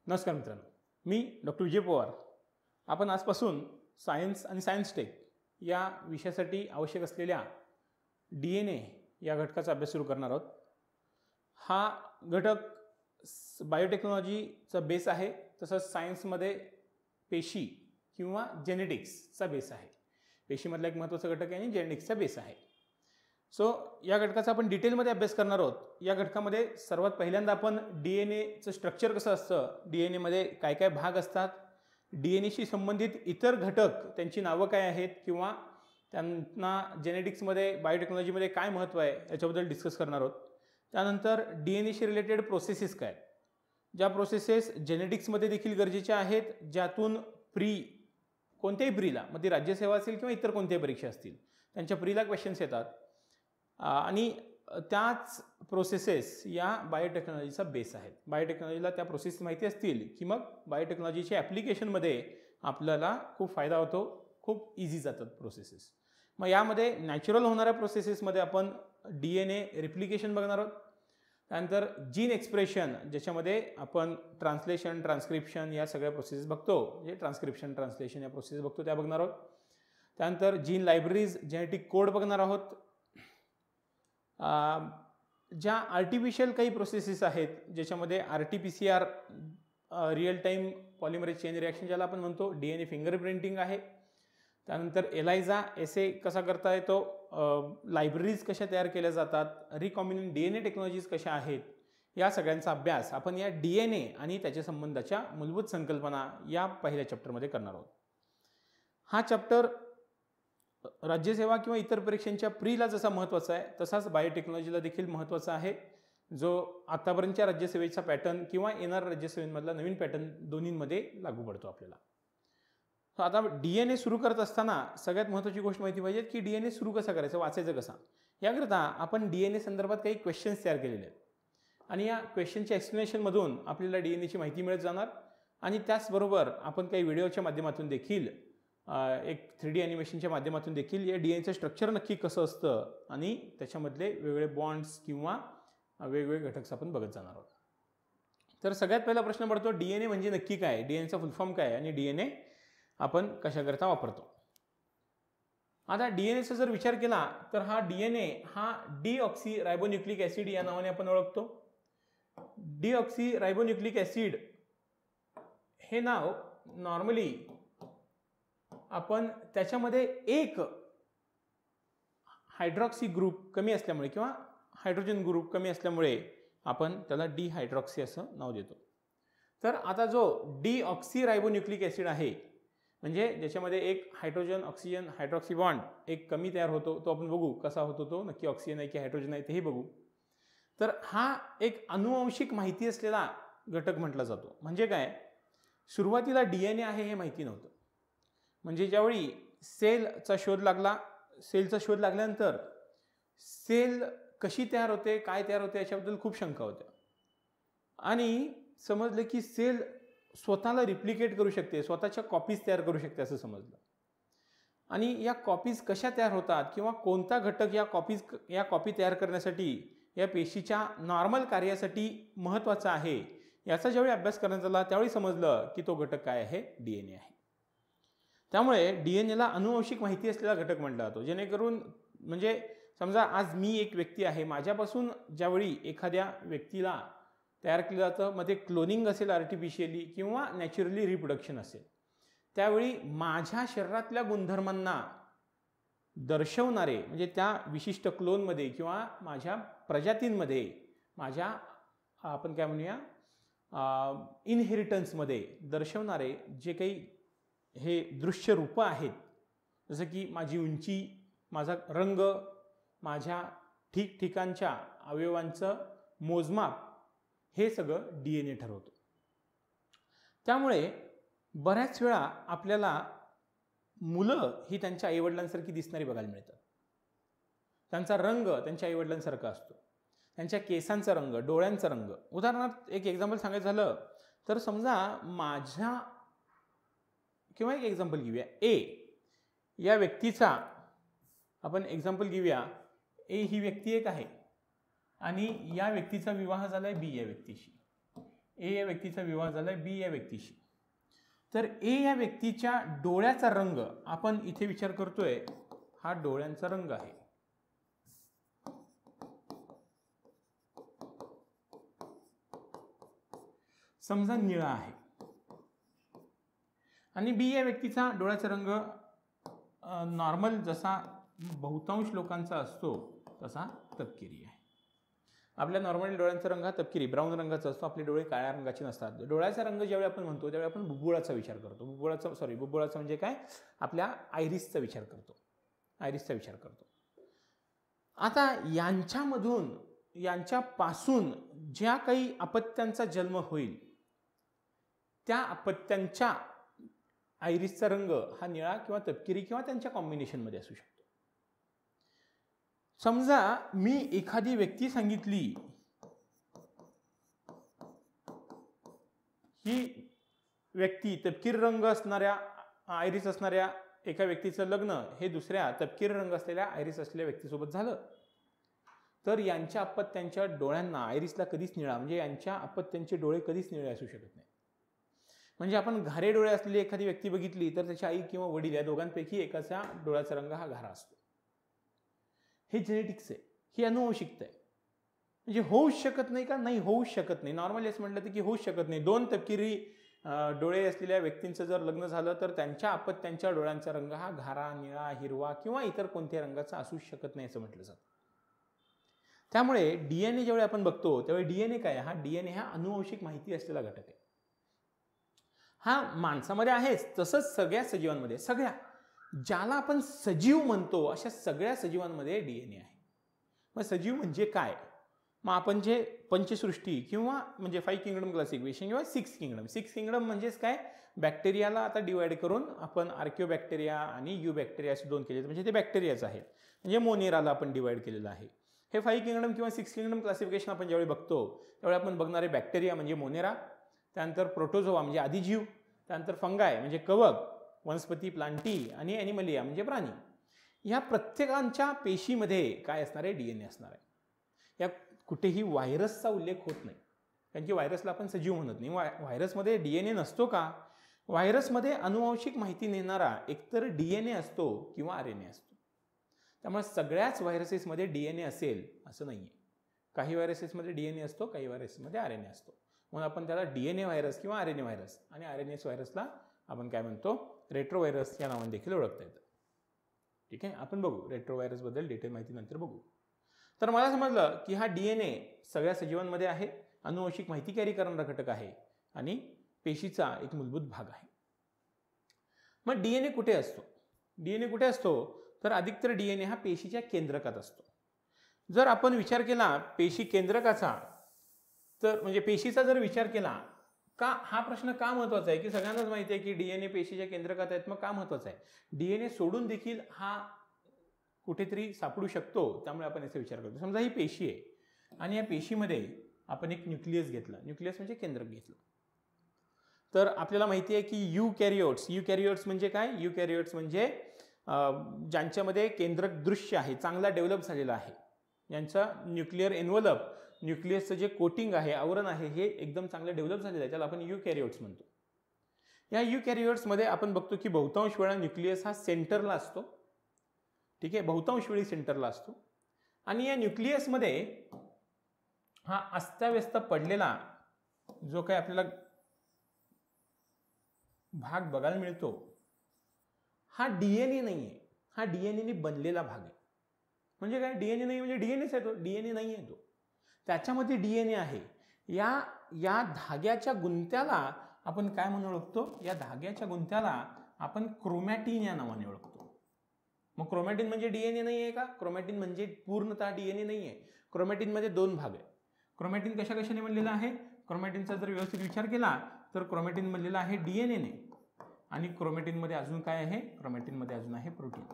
नमस्कार मित्रांनो, मी डॉक्टर विजय पवार. आपण आजपासून सायन्स आणि सायन्स टेक या विषयासाठी आवश्यक असलेल्या DNA या घटकाचा अभ्यास सुरू करणार आहोत. हा घटक बायोटेक्नॉलॉजीचा बेस आहे, तसंच सायन्समध्ये पेशी किंवा जेनेटिक्सचा बेस आहे. पेशीमधला एक महत्त्वाचा घटक आहे आणि जेनेटिक्सचा बेस आहे. सो या घटकाचा आपण डिटेलमध्ये अभ्यास करणार आहोत. या घटकामध्ये सर्वात पहिल्यांदा आपण DNAचं स्ट्रक्चर कसं असतं, DNAमध्ये काय काय भाग असतात, DNAशी संबंधित इतर घटक त्यांची नावं काय आहेत किंवा त्यांना जेनेटिक्समध्ये बायोटेक्नॉलॉजीमध्ये काय महत्त्व आहे याच्याबद्दल डिस्कस करणार आहोत. त्यानंतर DNAशी रिलेटेड प्रोसेसेस काय, ज्या प्रोसेसेस जेनेटिक्समध्ये देखील गरजेच्या आहेत, ज्यातून कोणत्याही प्रीला, मग ती राज्यसेवा असेल किंवा इतर कोणत्याही परीक्षा असतील, त्यांच्या प्रीला क्वेश्चन्स येतात आणि त्याच प्रोसेसेस या बायोटेक्नॉलॉजीचा बेस आहेत. बायोटेक्नॉलॉजीला त्या प्रोसेस माहिती असतील की मग बायोटेक्नॉलॉजीच्या ॲप्लिकेशनमध्ये आपल्याला खूप फायदा होतो, खूप इझी जातात प्रोसेसेस. मग यामध्ये नॅचरल होणाऱ्या प्रोसेसेसमध्ये आपण DNA रिप्लिकेशन बघणार आहोत. त्यानंतर जीन एक्सप्रेशन, ज्याच्यामध्ये आपण ट्रान्सलेशन, ट्रान्स्क्रिप्शन या सगळ्या प्रोसेस बघतो, म्हणजे ट्रान्स्क्रिप्शन, ट्रान्सलेशन या प्रोसेस बघतो, त्या बघणार आहोत. त्यानंतर जीन लायब्ररीज, जेनेटिक कोड बघणार आहोत. ज्या आर्टिफिशियल काही प्रोसेसेस आहेत, ज्याच्यामध्ये RT-PCR real time polymerase chain reaction ज्याला आपण म्हणतो, DNA फिंगरप्रिंटिंग आहे. त्यानंतर ELISA assay कसा करता येतो, लायब्ररीज कशा तयार केल्या जातात, रिकॉम्बिनंट DNA टेक्नॉलॉजीज कशा आहेत, या सगळ्यांचा अभ्यास आपण या DNA आणि त्याच्या संबंधाच्या मूलभूत संकल्पना या पहिल्या चॅप्टरमध्ये करणार आहोत. हा चॅप्टर राज्यसेवा किंवा इतर परीक्षांच्या प्रीला जसा महत्त्वाचा आहे, तसाच बायोटेक्नॉलॉजीला देखील महत्त्वाचा आहे, जो आतापर्यंतच्या राज्यसेवेचा पॅटर्न किंवा येणाऱ्या राज्यसेवेमधला नवीन पॅटर्न दोन्हींमध्ये लागू पडतो आपल्याला. आता DNA सुरू करत असताना सगळ्यात महत्त्वाची गोष्ट माहिती पाहिजे की DNA सुरू कसा करायचं, वाचायचं कसा. याकरता आपण DNA संदर्भात काही क्वेश्चन्स तयार केलेले आहेत आणि या क्वेश्चनच्या एक्सप्लेनेशनमधून आपल्याला DNAची माहिती मिळत जाणार आणि त्याचबरोबर आपण काही व्हिडिओच्या माध्यमातून देखील एक 3D ॲनिमेशनच्या माध्यमातून देखील या DNAचं स्ट्रक्चर नक्की कसं असतं आणि त्याच्यामधले वेगवेगळे बॉन्ड्स किंवा वेगवेगळे घटक आपण बघत जाणार आहोत. तर सगळ्यात पहिला प्रश्न पडतो, DNA म्हणजे नक्की काय, DNAचा फुल फॉर्म काय आणि DNA आपण कशाकरता वापरतो. आता DNAचा जर विचार केला तर हा DNA हा डीऑक्सीरायबोन्यूक्लिक ॲसिड या नावाने आपण ओळखतो. डीऑक्सीरायबोन्यूक्लिक ॲसिड हे नाव नॉर्मली आपण त्याच्यामध्ये एक हायड्रॉक्सी ग्रुप कमी असल्यामुळे किंवा हायड्रोजन ग्रुप कमी असल्यामुळे आपण त्याला डिहायड्रॉक्सी असं नाव देतो. तर आता जो डीऑक्सीरायबोन्यूक्लिक ॲसिड आहे, म्हणजे ज्याच्यामध्ये एक हायड्रोजन ऑक्सिजन हायड्रॉक्सी बॉन्ड एक कमी तयार होतो, तो आपण बघू कसा होतो, तो नक्की ऑक्सिजन आहे की हायड्रोजन आहे तेही बघू. तर हा एक अनुवांशिक माहिती असलेला घटक म्हटला जातो. म्हणजे काय, सुरुवातीला DNA आहे हे माहिती नव्हतं. म्हणजे ज्यावेळी सेलचा शोध लागल्यानंतर सेल कशी तयार होते, काय तयार होते याच्याबद्दल खूप शंका होत्या आणि समजलं की सेल स्वतःला रिप्लिकेट करू शकते, स्वतःच्या कॉपीज तयार करू शकते असं समजलं. आणि या कॉपीज कशा तयार होतात किंवा कोणता घटक या कॉपी तयार करण्यासाठी, या पेशीच्या नॉर्मल कार्यासाठी महत्त्वाचा आहे, याचा ज्यावेळी अभ्यास करण्यात आला त्यावेळी समजलं की तो घटक काय आहे, DNA आहे. त्यामुळे DNAला अनुवांशिक माहिती असलेला घटक म्हटला जातो. जेणेकरून म्हणजे समजा आज मी एक व्यक्ती आहे, माझ्यापासून ज्यावेळी एखाद्या व्यक्तीला तयार केलं जातं, मग ते क्लोनिंग असेल आर्टिफिशियली किंवा नॅचरली रिप्रोडक्शन असेल, त्यावेळी माझ्या शरीरातल्या गुणधर्मांना दर्शवणारे, म्हणजे त्या विशिष्ट क्लोनमध्ये किंवा माझ्या प्रजातींमध्ये, माझ्या आपण काय म्हणूया इनहेरिटन्समध्ये दर्शवणारे जे काही हे दृश्य रूपं आहेत, जसं की माझी उंची, माझा रंग, माझ्या ठिकठिकाणच्या अवयवांचं मोजमाप, हे सगळं DNA ठरवतो. त्यामुळे बऱ्याच वेळा आपल्याला मुलं ही त्यांच्या आईवडिलांसारखी दिसणारी बघायला मिळतात. त्यांचा रंग त्यांच्या आईवडिलांसारखा असतो, त्यांच्या केसांचा रंग, डोळ्यांचा रंग. उदाहरणार्थ एक एक्झाम्पल सांगायचं झालं तर समजा माझ्या किंवा एक एक्झाम्पल घेऊया, A या व्यक्तीचा आपण एक्झाम्पल घेऊया. ही व्यक्ती एक आहे आणि या व्यक्तीचा विवाह झालाय B या व्यक्तीशी. ए या व्यक्तीचा विवाह झालाय बी या व्यक्तीशी. तर ए या व्यक्तीच्या डोळ्याचा रंग आपण इथे विचार करतोय, हा डोळ्यांचा रंग आहे. समजा निळा आहे. आणि बी या व्यक्तीचा डोळ्याचा रंग नॉर्मल जसा बहुतांश लोकांचा असतो तसा तपकिरी आहे. आपल्या नॉर्मल डोळ्यांचा रंग हा तपकिरी ब्राऊन रंगाचा असतो. आपले डोळे काळ्या रंगाचे नसतात. डोळ्याचा रंग ज्यावेळी आपण म्हणतो त्यावेळी आपण बुब्बुळाचा विचार करतो. बुब्बुळाचा म्हणजे काय, आपल्या आयरिसचा विचार करतो. आता यांच्यापासून ज्या काही अपत्यांचा जन्म होईल त्या अपत्यांच्या आयरिसचा रंग हा निळा किंवा तपकिरी किंवा त्यांच्या कॉम्बिनेशनमध्ये असू शकतो. समजा मी एखादी व्यक्ती सांगितली, ही व्यक्ती तपकिरी रंग असणाऱ्या आयरिस असणाऱ्या एका व्यक्तीचं लग्न हे दुसऱ्या तपकिरी रंग असलेल्या आयरिस असलेल्या व्यक्तीसोबत झालं, तर यांच्या अपत्यांच्या डोळ्यांना आयरिसला कधीच निळा, म्हणजे यांच्या अपत्यांचे डोळे कधीच निळे असू शकत नाही. म्हणजे आपण घारे डोळे असलेली एखादी व्यक्ती बघितली तर त्याची आई किंवा वडील या दोघांपैकी एकाचा डोळ्याचा रंग हा घारा असतो. हे जेनेटिक्स आहे, ही अनुवंशिकता आहे. म्हणजे होऊच शकत नाही का, नाही होऊच शकत नाही. नॉर्मली असं म्हटलं तर की होऊच शकत नाही. दोन तपकिरी डोळे असलेल्या व्यक्तींचं जर लग्न झालं तर त्यांच्या अपत्यांच्या डोळ्यांचा रंग हा घारा, निळा, हिरवा किंवा इतर कोणत्याही रंगाचा असूच शकत नाही असं म्हटलं जातं. त्यामुळे डीएनए ज्यावेळी आपण बघतो त्यावेळी डीएनए काय, हा डीएनए हा अनुवंशिक माहिती असलेला घटक आहे. हा माणसामध्ये आहेच, तसंच सगळ्या सजीवांमध्ये, सगळ्या ज्याला आपण सजीव म्हणतो अशा सगळ्या सजीवांमध्ये डीएनए आहे. मग सजीव म्हणजे काय, मग आपण जे पंचसृष्टी किंवा म्हणजे 5 किंगडम क्लासिफिकेशन किंवा 6 किंगडम म्हणजेच काय, बॅक्टेरियाला आता डिवाइड करून आपण आर्किओबॅक्टेरिया आणि युबॅक्टेरिया असे दोन केले, म्हणजे ते बॅक्टेरियाच आहेत. म्हणजे मोनेराला आपण डिवाइड केलेलं आहे. हे 5 किंगडम किंवा 6 किंगडम क्लासिफिकेशन आपण ज्यावेळी बघतो त्यावेळी आपण बघणारे बॅक्टेरिया म्हणजे मोनेरा, त्यानंतर प्रोटोझोआ म्हणजे आदिजीव, त्यानंतर फंगाय म्हणजे कवक, वनस्पती प्लांटी आणि ॲनिमलिया म्हणजे प्राणी. या प्रत्येकांच्या पेशीमध्ये काय असणार आहे, डीएनए असणार आहे. या कुठेही व्हायरसचा उल्लेख होत नाही, कारण की व्हायरसला आपण सजीव म्हणत नाही. व्हायरसमध्ये डीएनए नसतो का, व्हायरसमध्ये अनुवांशिक माहिती नेणारा एकतर डीएनए असतो किंवा आरएनए असतो. त्यामुळे सगळ्याच व्हायरसेसमध्ये डीएनए असेल असं नाही आहे. काही व्हायरसेसमध्ये डीएनए असतो, काही व्हायरसमध्ये आरएनए असतो. म्हणून आपण त्याला डीएनए व्हायरस किंवा आरएनए व्हायरस आणि आरएनएस व्हायरसला आपण काय म्हणतो, रेट्रोव्हायरस या नावाने देखील ओळखता येतं. ठीक आहे, आपण बघू रेट्रोव्हायरसबद्दल डिटेल माहिती नंतर बघू. तर मला समजलं की हा डीएनए सगळ्या सजीवांमध्ये आहे, अनुवंशिक माहिती कॅरी करणारा घटक आहे आणि पेशीचा एक मूलभूत भाग आहे. मग डीएनए कुठे असतो, डीएनए कुठे असतो तर अधिकतर डीएनए हा पेशीच्या केंद्रकात असतो. जर आपण विचार केला पेशी केंद्रकाचा, तर म्हणजे पेशीचा जर विचार केला का, हा प्रश्न का महत्वाचा आहे की सगळ्यांनाच माहिती आहे की डीएनए पेशीच्या केंद्रकात आहेत, मग का महत्वाचा आहे. डीएनए सोडून देखील हा कुठेतरी सापडू शकतो, त्यामुळे आपण याचा विचार करतो. समजा ही पेशी आहे आणि या पेशीमध्ये आपण एक न्यूक्लियस घेतलं, न्यूक्लियस म्हणजे केंद्रक घेतलं, तर आपल्याला माहिती आहे की युकॅरियोट्स म्हणजे काय, युकॅरियोट्स म्हणजे ज्यांच्यामध्ये केंद्रक दृश्य आहे, चांगला डेव्हलप झालेला आहे, यांचा न्यूक्लिअर एन्व्हलप, न्यूक्लियसचं जे कोटिंग आहे, आवरण आहे, हे एकदम चांगलं डेव्हलप झालेलं आहे, त्याला आपण युकॅरियोट्स म्हणतो. या युकॅरियोट्समध्ये आपण बघतो की बहुतांश वेळा न्यूक्लियस हा सेंटरला असतो. ठीक आहे, बहुतांश वेळी सेंटरला असतो. आणि या न्यूक्लियसमध्ये हा अस्ताव्यस्त पडलेला जो काही आपल्याला भाग बघायला मिळतो हा डीएनए नाही आहे, हा डीएनएने बनलेला भाग आहे. म्हणजे काय, डीएनए नाही म्हणजे डीएनएच आहे तो, डीएनए नाही आहे तो, त्याच्यामध्ये डीएनए आहे. या धाग्याच्या गुंत्याला आपण काय म्हणून ओळखतो, या धाग्याच्या गुंत्याला आपण क्रोमॅटिन या नावाने ओळखतो. मग क्रोमॅटिन म्हणजे डीएनए नाही आहे का, क्रोमॅटिन म्हणजे पूर्णतः डीएनए नाही आहे. क्रोमॅटिनमध्ये दोन भाग आहे. क्रोमॅटिन कशा कशाने बनलेला आहे, क्रोमॅटिनचा जर व्यवस्थित विचार केला तर क्रोमॅटिन बनलेला आहे डीएनएने, आणि क्रोमॅटिनमध्ये अजून काय आहे, क्रोमॅटिनमध्ये अजून आहे प्रोटीन.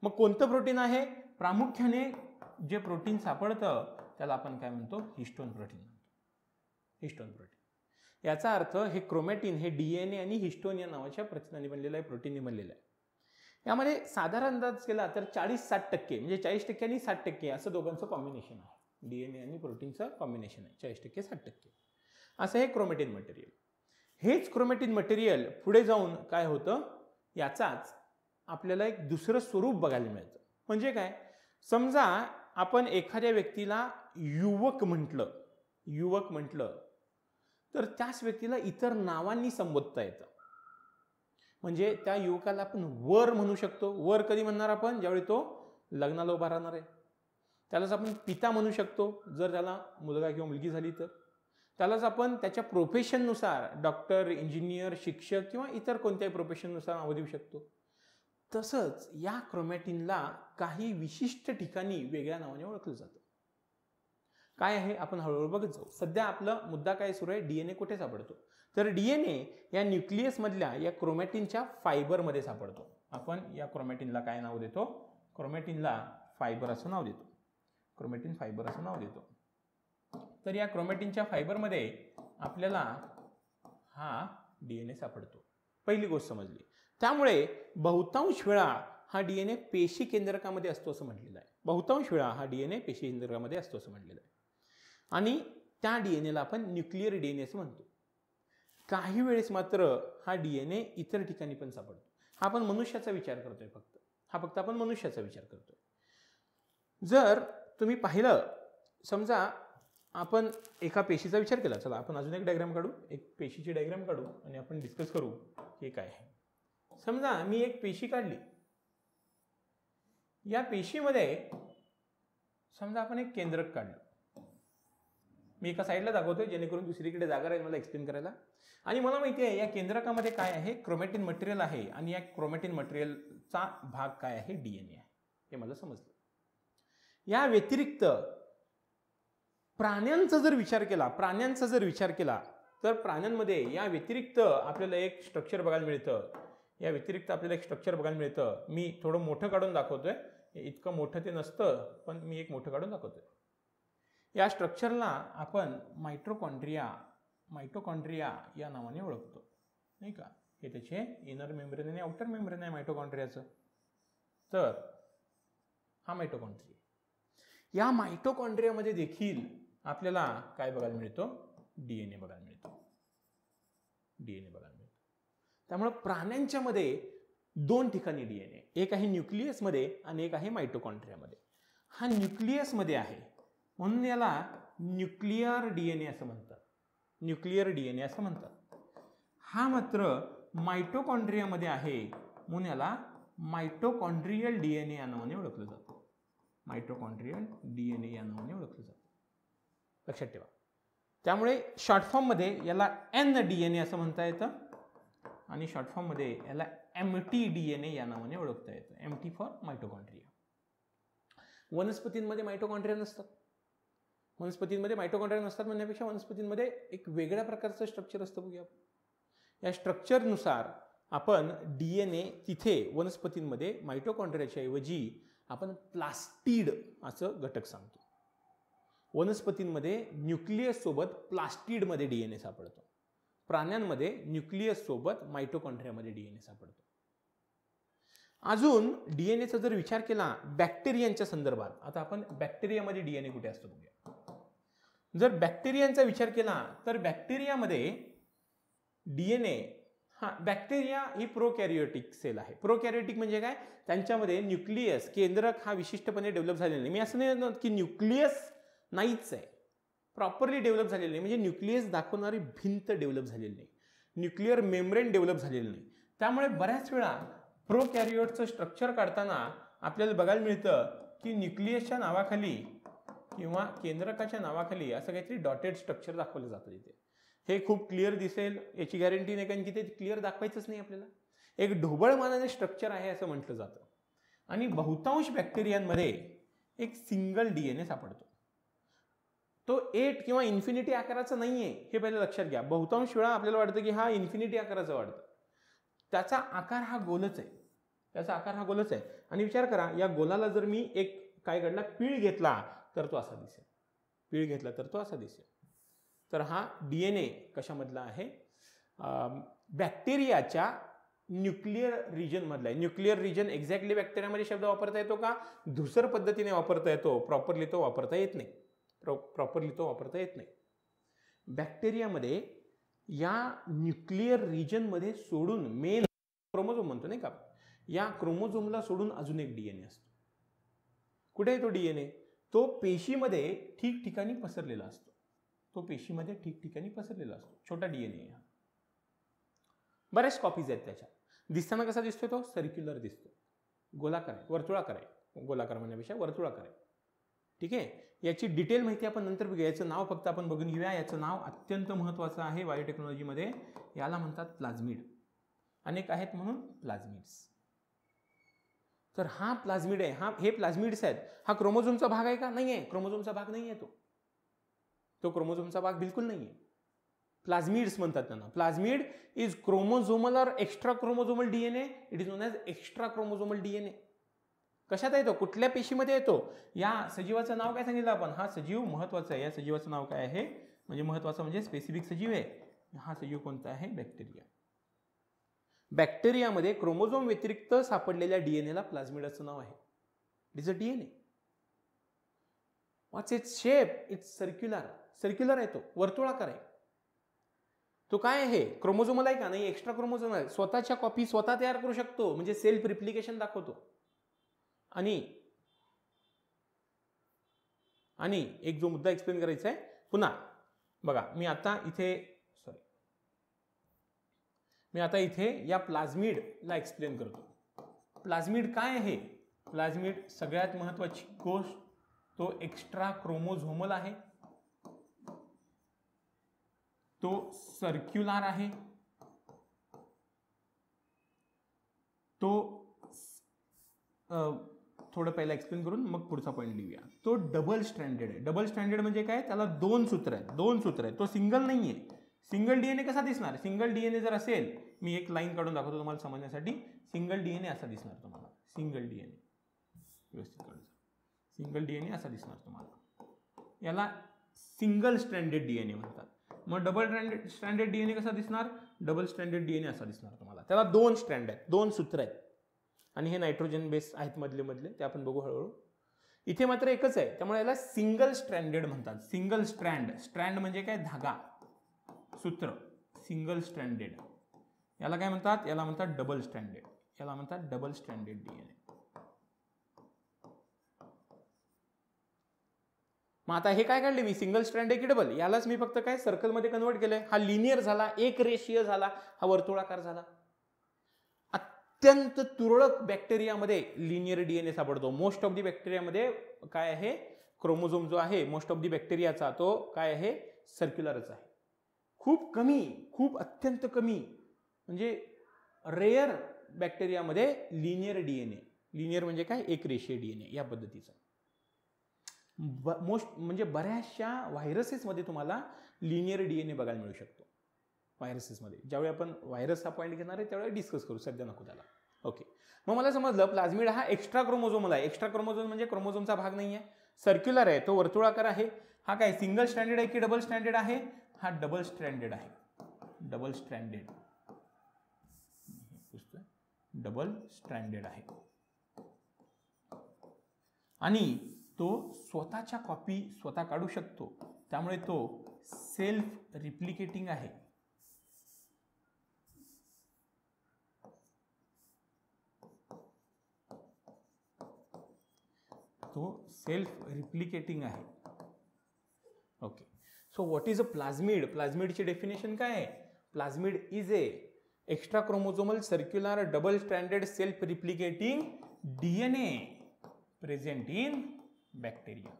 मग कोणतं प्रोटीन आहे, प्रामुख्याने जे प्रोटीन सापडतं त्याला आपण काय म्हणतो, हिस्टोन प्रोटीन म्हणतो. हिस्टोन प्रोटीन याचा अर्थ हे क्रोमॅटिन हे डीएनए आणि हिस्टोन या नावाच्या प्रथिनाने बनलेलं आहे, प्रोटीनने बनलेलं आहे. यामध्ये साधारण अंदाज केला तर 40-60% म्हणजे 40% आणि 60% असं दोघांचं कॉम्बिनेशन आहे. DNA आणि प्रोटीनचं कॉम्बिनेशन आहे 40% 60%. असं हे क्रोमॅटिन मटेरियल. हेच क्रोमॅटिन मटेरियल पुढे जाऊन काय होतं, याचाच आपल्याला एक दुसरं स्वरूप बघायला मिळतं. म्हणजे काय, समजा आपण एखाद्या व्यक्तीला युवक म्हटलं तर त्याच व्यक्तीला इतर नावांनी संबोधता येतं. म्हणजे त्या युवकाला आपण वर म्हणू शकतो. वर कधी म्हणणार आपण, ज्यावेळी तो लग्नाला उभा राहणार आहे. त्यालाच आपण पिता म्हणू शकतो जर त्याला मुलगा किंवा मुलगी झाली तर. त्यालाच आपण त्याच्या प्रोफेशननुसार डॉक्टर, इंजिनियर, शिक्षक किंवा इतर कोणत्याही प्रोफेशननुसार नाव देऊ शकतो. तसंच या क्रोमॅटिनला काही विशिष्ट ठिकाणी वेगळ्या नावाने ओळखलं जातं. काय आहे आपण हळूहळू बघत जाऊ. सध्या आपला मुद्दा काय सुरू आहे, DNA कुठे सापडतो, तर DNA या न्यूक्लियस मधल्या या क्रोमॅटिनच्या फायबरमध्ये सापडतो. आपण या क्रोमॅटिनला काय नाव देतो, क्रोमॅटिनला फायबर असं नाव देतो. क्रोमॅटिन फायबर असं नाव देतो. तर या क्रोमॅटिनच्या फायबरमध्ये आपल्याला हा DNA सापडतो. पहिली गोष्ट समजली. त्यामुळे बहुतांश वेळा हा DNA पेशी केंद्रकामध्ये असतो असं म्हटलेलं आहे. बहुतांश वेळा हा DNA पेशी केंद्रकामध्ये असतो असं म्हटलेलं आहे. आणि त्या DNAला आपण न्यूक्लिअर DNA असं म्हणतो. काही वेळेस मात्र हा DNA इतर ठिकाणी पण सापडतो. हा आपण मनुष्याचा विचार करतोय फक्त आपण मनुष्याचा विचार करतोय. जर तुम्ही पाहिलं, समजा आपण एका पेशीचा विचार केला. चला आपण अजून एक डायग्राम काढू, एक पेशीची डायग्राम काढू आणि आपण डिस्कस करू की काय आहे. समजा मी एक पेशी काढली. या पेशीमध्ये समजा आपण एक केंद्रक काढलं. मी एका साईडला दाखवतोय जेणेकरून दुसरीकडे जागा राहील मला एक्सप्लेन करायला. आणि मला माहिती आहे या केंद्रकामध्ये काय आहे, क्रोमॅटिन मटेरियल आहे. आणि या क्रोमॅटिन मटेरियलचा भाग काय आहे, DNA आहे. हे मला समजलं. या व्यतिरिक्त प्राण्यांचा जर विचार केला तर प्राण्यांमध्ये या व्यतिरिक्त आपल्याला एक स्ट्रक्चर बघायला मिळतं. मी थोडं मोठं काढून दाखवतोय. इतकं मोठं ते नसतं, पण मी एक मोठं काढून दाखवतोय. या स्ट्रक्चरला आपण मायटोकॉन्ड्रिया या नावाने ओळखतो, नाही का. हे त्याचे इनर मेम्ब्रेन आणि आउटर मेम्ब्रेन आहे मायटोकॉन्ड्रियाचं. तर हा मायटोकॉन्ड्रिया. या मायटोकॉन्ड्रियामध्ये देखील आपल्याला काय बघायला मिळतो, DNA बघायला मिळतो. त्यामुळे प्राण्यांच्या मध्ये दोन ठिकाणी DNA, एक आहे न्यूक्लियसमध्ये आणि एक आहे मायटोकॉन्ड्रियामध्ये. हा न्यूक्लियसमध्ये आहे म्हणून याला न्यूक्लिअर DNA असं म्हणतात. हा मात्र मायटोकॉन्ड्रियामध्ये आहे म्हणून याला मायटोकॉन्ड्रियल DNA या नावाने ओळखलं जातं. लक्षात ठेवा. त्यामुळे शॉर्ट फॉर्म मध्ये याला NDNA असं म्हणता येतं आणि शॉर्ट फॉर्म मध्ये याला mtDNA या नावाने ओळखता येतं. MT for mitochondria. वनस्पतींमध्ये मायटोकॉन्ड्रिया नसतात. म्हणण्यापेक्षा वनस्पतींमध्ये एक वेगळ्या प्रकारचं स्ट्रक्चर असतं. बघूया या स्ट्रक्चरनुसार आपण DNA तिथे वनस्पतींमध्ये मायटोकॉन्ड्रियाच्या ऐवजी आपण प्लास्टिड असं घटक सांगतो. वनस्पतींमध्ये न्यूक्लियस सोबत प्लास्टिडमध्ये DNA सापडतो. प्राण्यांमध्ये न्यूक्लियस सोबत मायटोकॉन्ड्रियामध्ये DNA सापडतो. अजून DNAचा जर विचार केला बॅक्टेरियांच्या संदर्भात, आता आपण बॅक्टेरियामध्ये DNA कुठे असतो बघूया. जर बॅक्टेरियांचा विचार केला तर बॅक्टेरियामध्ये DNA, बॅक्टेरिया ही प्रोकॅरियोटिक सेल आहे. प्रोकॅरियोटिक म्हणजे काय, त्यांच्यामध्ये न्यूक्लियस केंद्रक हा विशिष्टपणे डेव्हलप झालेला नाही. मी असं नाही की न्यूक्लियस नाहीच आहे, प्रॉपरली डेव्हलप झालेलं नाही. म्हणजे न्यूक्लियस दाखवणारी भिंत डेव्हलप झालेली नाही, न्यूक्लिअर मेम्ब्रेन डेव्हलप झालेलं नाही. त्यामुळे बऱ्याच वेळा प्रोकॅरियोटचं स्ट्रक्चर काढताना आपल्याला बघायला मिळतं की न्यूक्लियसच्या नावाखाली किंवा केंद्रकाच्या नावाखाली असं काहीतरी डॉटेड स्ट्रक्चर दाखवलं जातं तिथे. हे खूप क्लिअर दिसेल याची गॅरंटी नाही, कारण की ते क्लिअर दाखवायचंच नाही आपल्याला. एक ढोबळमानाने स्ट्रक्चर आहे असं म्हटलं जातं. आणि बहुतांश बॅक्टेरियांमध्ये एक सिंगल DNA सापडतो. तो 8 किंवा इन्फिनिटी आकाराचा नाहीये, हे पहिलं लक्षात घ्या. बहुतांश वेळा आपल्याला वाटतं की हा इन्फिनिटी आकाराचा वाटतं. त्याचा आकार हा गोलच आहे. आणि विचार करा, या गोलाला जर मी एक काय घडला पीळ घेतला तर तो असा दिसेल. तर हा DNA कशामधला आहे, बॅक्टेरियाच्या न्यूक्लिअर रिजन मधला आहे. न्यूक्लिअर रिजन एक्झॅक्टली बॅक्टेरियामध्ये शब्द वापरता येतो का, धुसर पद्धतीने वापरता येतो, प्रॉपरली तो वापरता येत नाही. प्रॉपरली तो वापरता येत नाही. बॅक्टेरियामध्ये या न्यूक्लिअर रिजनमध्ये सोडून मेन क्रोमोझोम म्हणतो नाही का, या क्रोमोझोमला सोडून अजून एक DNA असतो. कुठे आहे तो DNA? तो पेशीमध्ये ठिकठिकाणी पसरलेला असतो. तो पेशीमध्ये ठिकठिकाणी पसरलेला असतो. छोटा DNA. बऱ्याच कॉपीज आहेत त्याच्या. दिसताना कसा दिसतोय तो? सर्क्युलर दिसतो, गोलाकार आहे, वर्तुळाकार आहे. गोलाकार म्हणण्यापेक्षा वर्तुळाकार आहे. ठीक आहे. याची डिटेल माहिती आपण नंतर बघूया. याचं नाव फक्त आपण बघून घेऊया. याचं नाव अत्यंत महत्त्वाचं आहे बायोटेक्नॉलॉजीमध्ये. याला म्हणतात प्लाझ्मिड. अनेक आहेत म्हणून प्लाझ्मिड्स. तर हा प्लाझ्मिड आहे. हे प्लाझ्मिड्स आहेत. हा क्रोमोझोमचा भाग आहे का? नाही आहे. क्रोमोझोमचा भाग नाही आहे तो क्रोमोझोमचा भाग बिलकुल नाही आहे. प्लाझ्मिड्स म्हणतात त्यांना. प्लाझ्मिड इज क्रोमोझोमल और extra chromosomal DNA. It is non as extra chromosomal DNA. कशात येतो? कुठल्या पेशीमध्ये येतो? या सजीवाचं नाव काय सांगितलं आपण? हा सजीव महत्वाचा आहे. या सजीवाचं नाव काय आहे? म्हणजे महत्वाचं म्हणजे स्पेसिफिक सजीव आहे. हा सजीव कोणता आहे? बॅक्टेरिया. बॅक्टेरियामध्ये क्रोमोझोम व्यतिरिक्त सापडलेल्या DNAला प्लाझ्मिडचं नाव आहे. It is a DNA. What's its shape? It's circular. Circular आहे तो, वर्तुळाकार आहे. तो काय आहे? क्रोमोझोमल आहे का? नाही, एक्स्ट्रा क्रोमोझोम आहे. स्वतःच्या कॉपी स्वतः तयार करू शकतो, म्हणजे सेल्फ रिप्लिकेशन दाखवतो. आणि एक जो मुद्दा एक्सप्लेन करायचा आहे पुन्हा बघा, मी आता इथे या प्लाझ्मिडला एक्सप्लेन करतो. प्लाझ्मिड काय आहे? प्लाझ्मिड सगळ्यात महत्वाची गोष्ट, तो एक्स्ट्रा क्रोमोझोमल आहे, तो सर्क्युलर आहे, तो थोडं पहिला एक्सप्लेन करून मग पुढचा पॉईंट लिहूया. तो डबल स्ट्रँडेड आहे. डबल स्ट्रँडेड म्हणजे काय? त्याला दोन सूत्र आहेत. तो सिंगल नाही आहे. सिंगल DNA कसा दिसणार? सिंगल DNA जर असेल, मी एक लाईन काढून दाखवतो तुम्हाला समजण्यासाठी. सिंगल DNA असा दिसणार तुम्हाला. सिंगल DNA व्यवस्थित काढून. सिंगल DNA असा दिसणार तुम्हाला. याला सिंगल स्ट्रँडेड DNA म्हणतात. मग डबल स्ट्रँडेड DNA कसा दिसणार? डबल स्ट्रँडेड DNA असा दिसणार तुम्हाला. त्याला दोन स्ट्रँड आहेत, दोन सूत्र आहेत, आणि हे नायट्रोजन बेस आहेत मधले ते आपण बघू हळूहळू. इथे मात्र एकच आहे, त्यामुळे याला सिंगल स्ट्रँडेड म्हणतात. सिंगल स्ट्रँड म्हणजे काय? धागा, सूत्र. Single stranded. याला काय म्हणतात? याला म्हणतात double stranded. Double stranded DNA. मग आता हे काय काढले मी? सिंगल स्ट्रँड आहे की डबल? यालाच मी फक्त काय सर्कलमध्ये कन्वर्ट केलंय. हा लिनियर झाला, एक रेषीय झाला, हा वर्तुळाकार झाला. अत्यंत तुरळक बॅक्टेरियामध्ये लिनियर DNA सापडतो. मोस्ट ऑफ दी बॅक्टेरियामध्ये काय आहे? क्रोमोझोम जो आहे मोस्ट ऑफ दी बॅक्टेरियाचा, तो काय आहे? सर्क्युलरच आहे. खूप कमी, खूप अत्यंत कमी, म्हणजे रेअर बॅक्टेरियामध्ये लिनियर DNA. लिनियर म्हणजे काय? एक रेषीय DNA या पद्धतीचं. म्हणजे बऱ्याचशा व्हायरसेसमध्ये तुम्हाला लिनियर DNA बघायला मिळू शकतो. व्हायरसेसमध्ये ज्यावेळी आपण व्हायरस हा पॉईंट घेणार आहे त्यावेळी डिस्कस करू, सध्या नको त्याला. ओके. मग मला समजलं प्लाझ्मिड हा एक्स्ट्रा क्रोमोझोमल आहे. एक्स्ट्रा क्रोमोझोम म्हणजे क्रोमोझोमचा भाग नाही आहे, सर्क्युलर आहे, तो वर्तुळाकार आहे. हा काय सिंगल स्ट्रँडेड आहे की डबल स्ट्रँडेड आहे? हा डबल स्ट्रँडेड आहे. डबल स्ट्रँडेड आहे. आणि तो स्वतःच्या कॉपी स्वतः काढू शकतो, त्यामुळे तो सेल्फ रिप्लिकेटिंग आहे. Okay. So what is a plasmid? प्लाझ्मिडची डेफिनेशन काय आहे? Plasmid is a extra chromosomal circular double stranded self replicating DNA present in bacteria.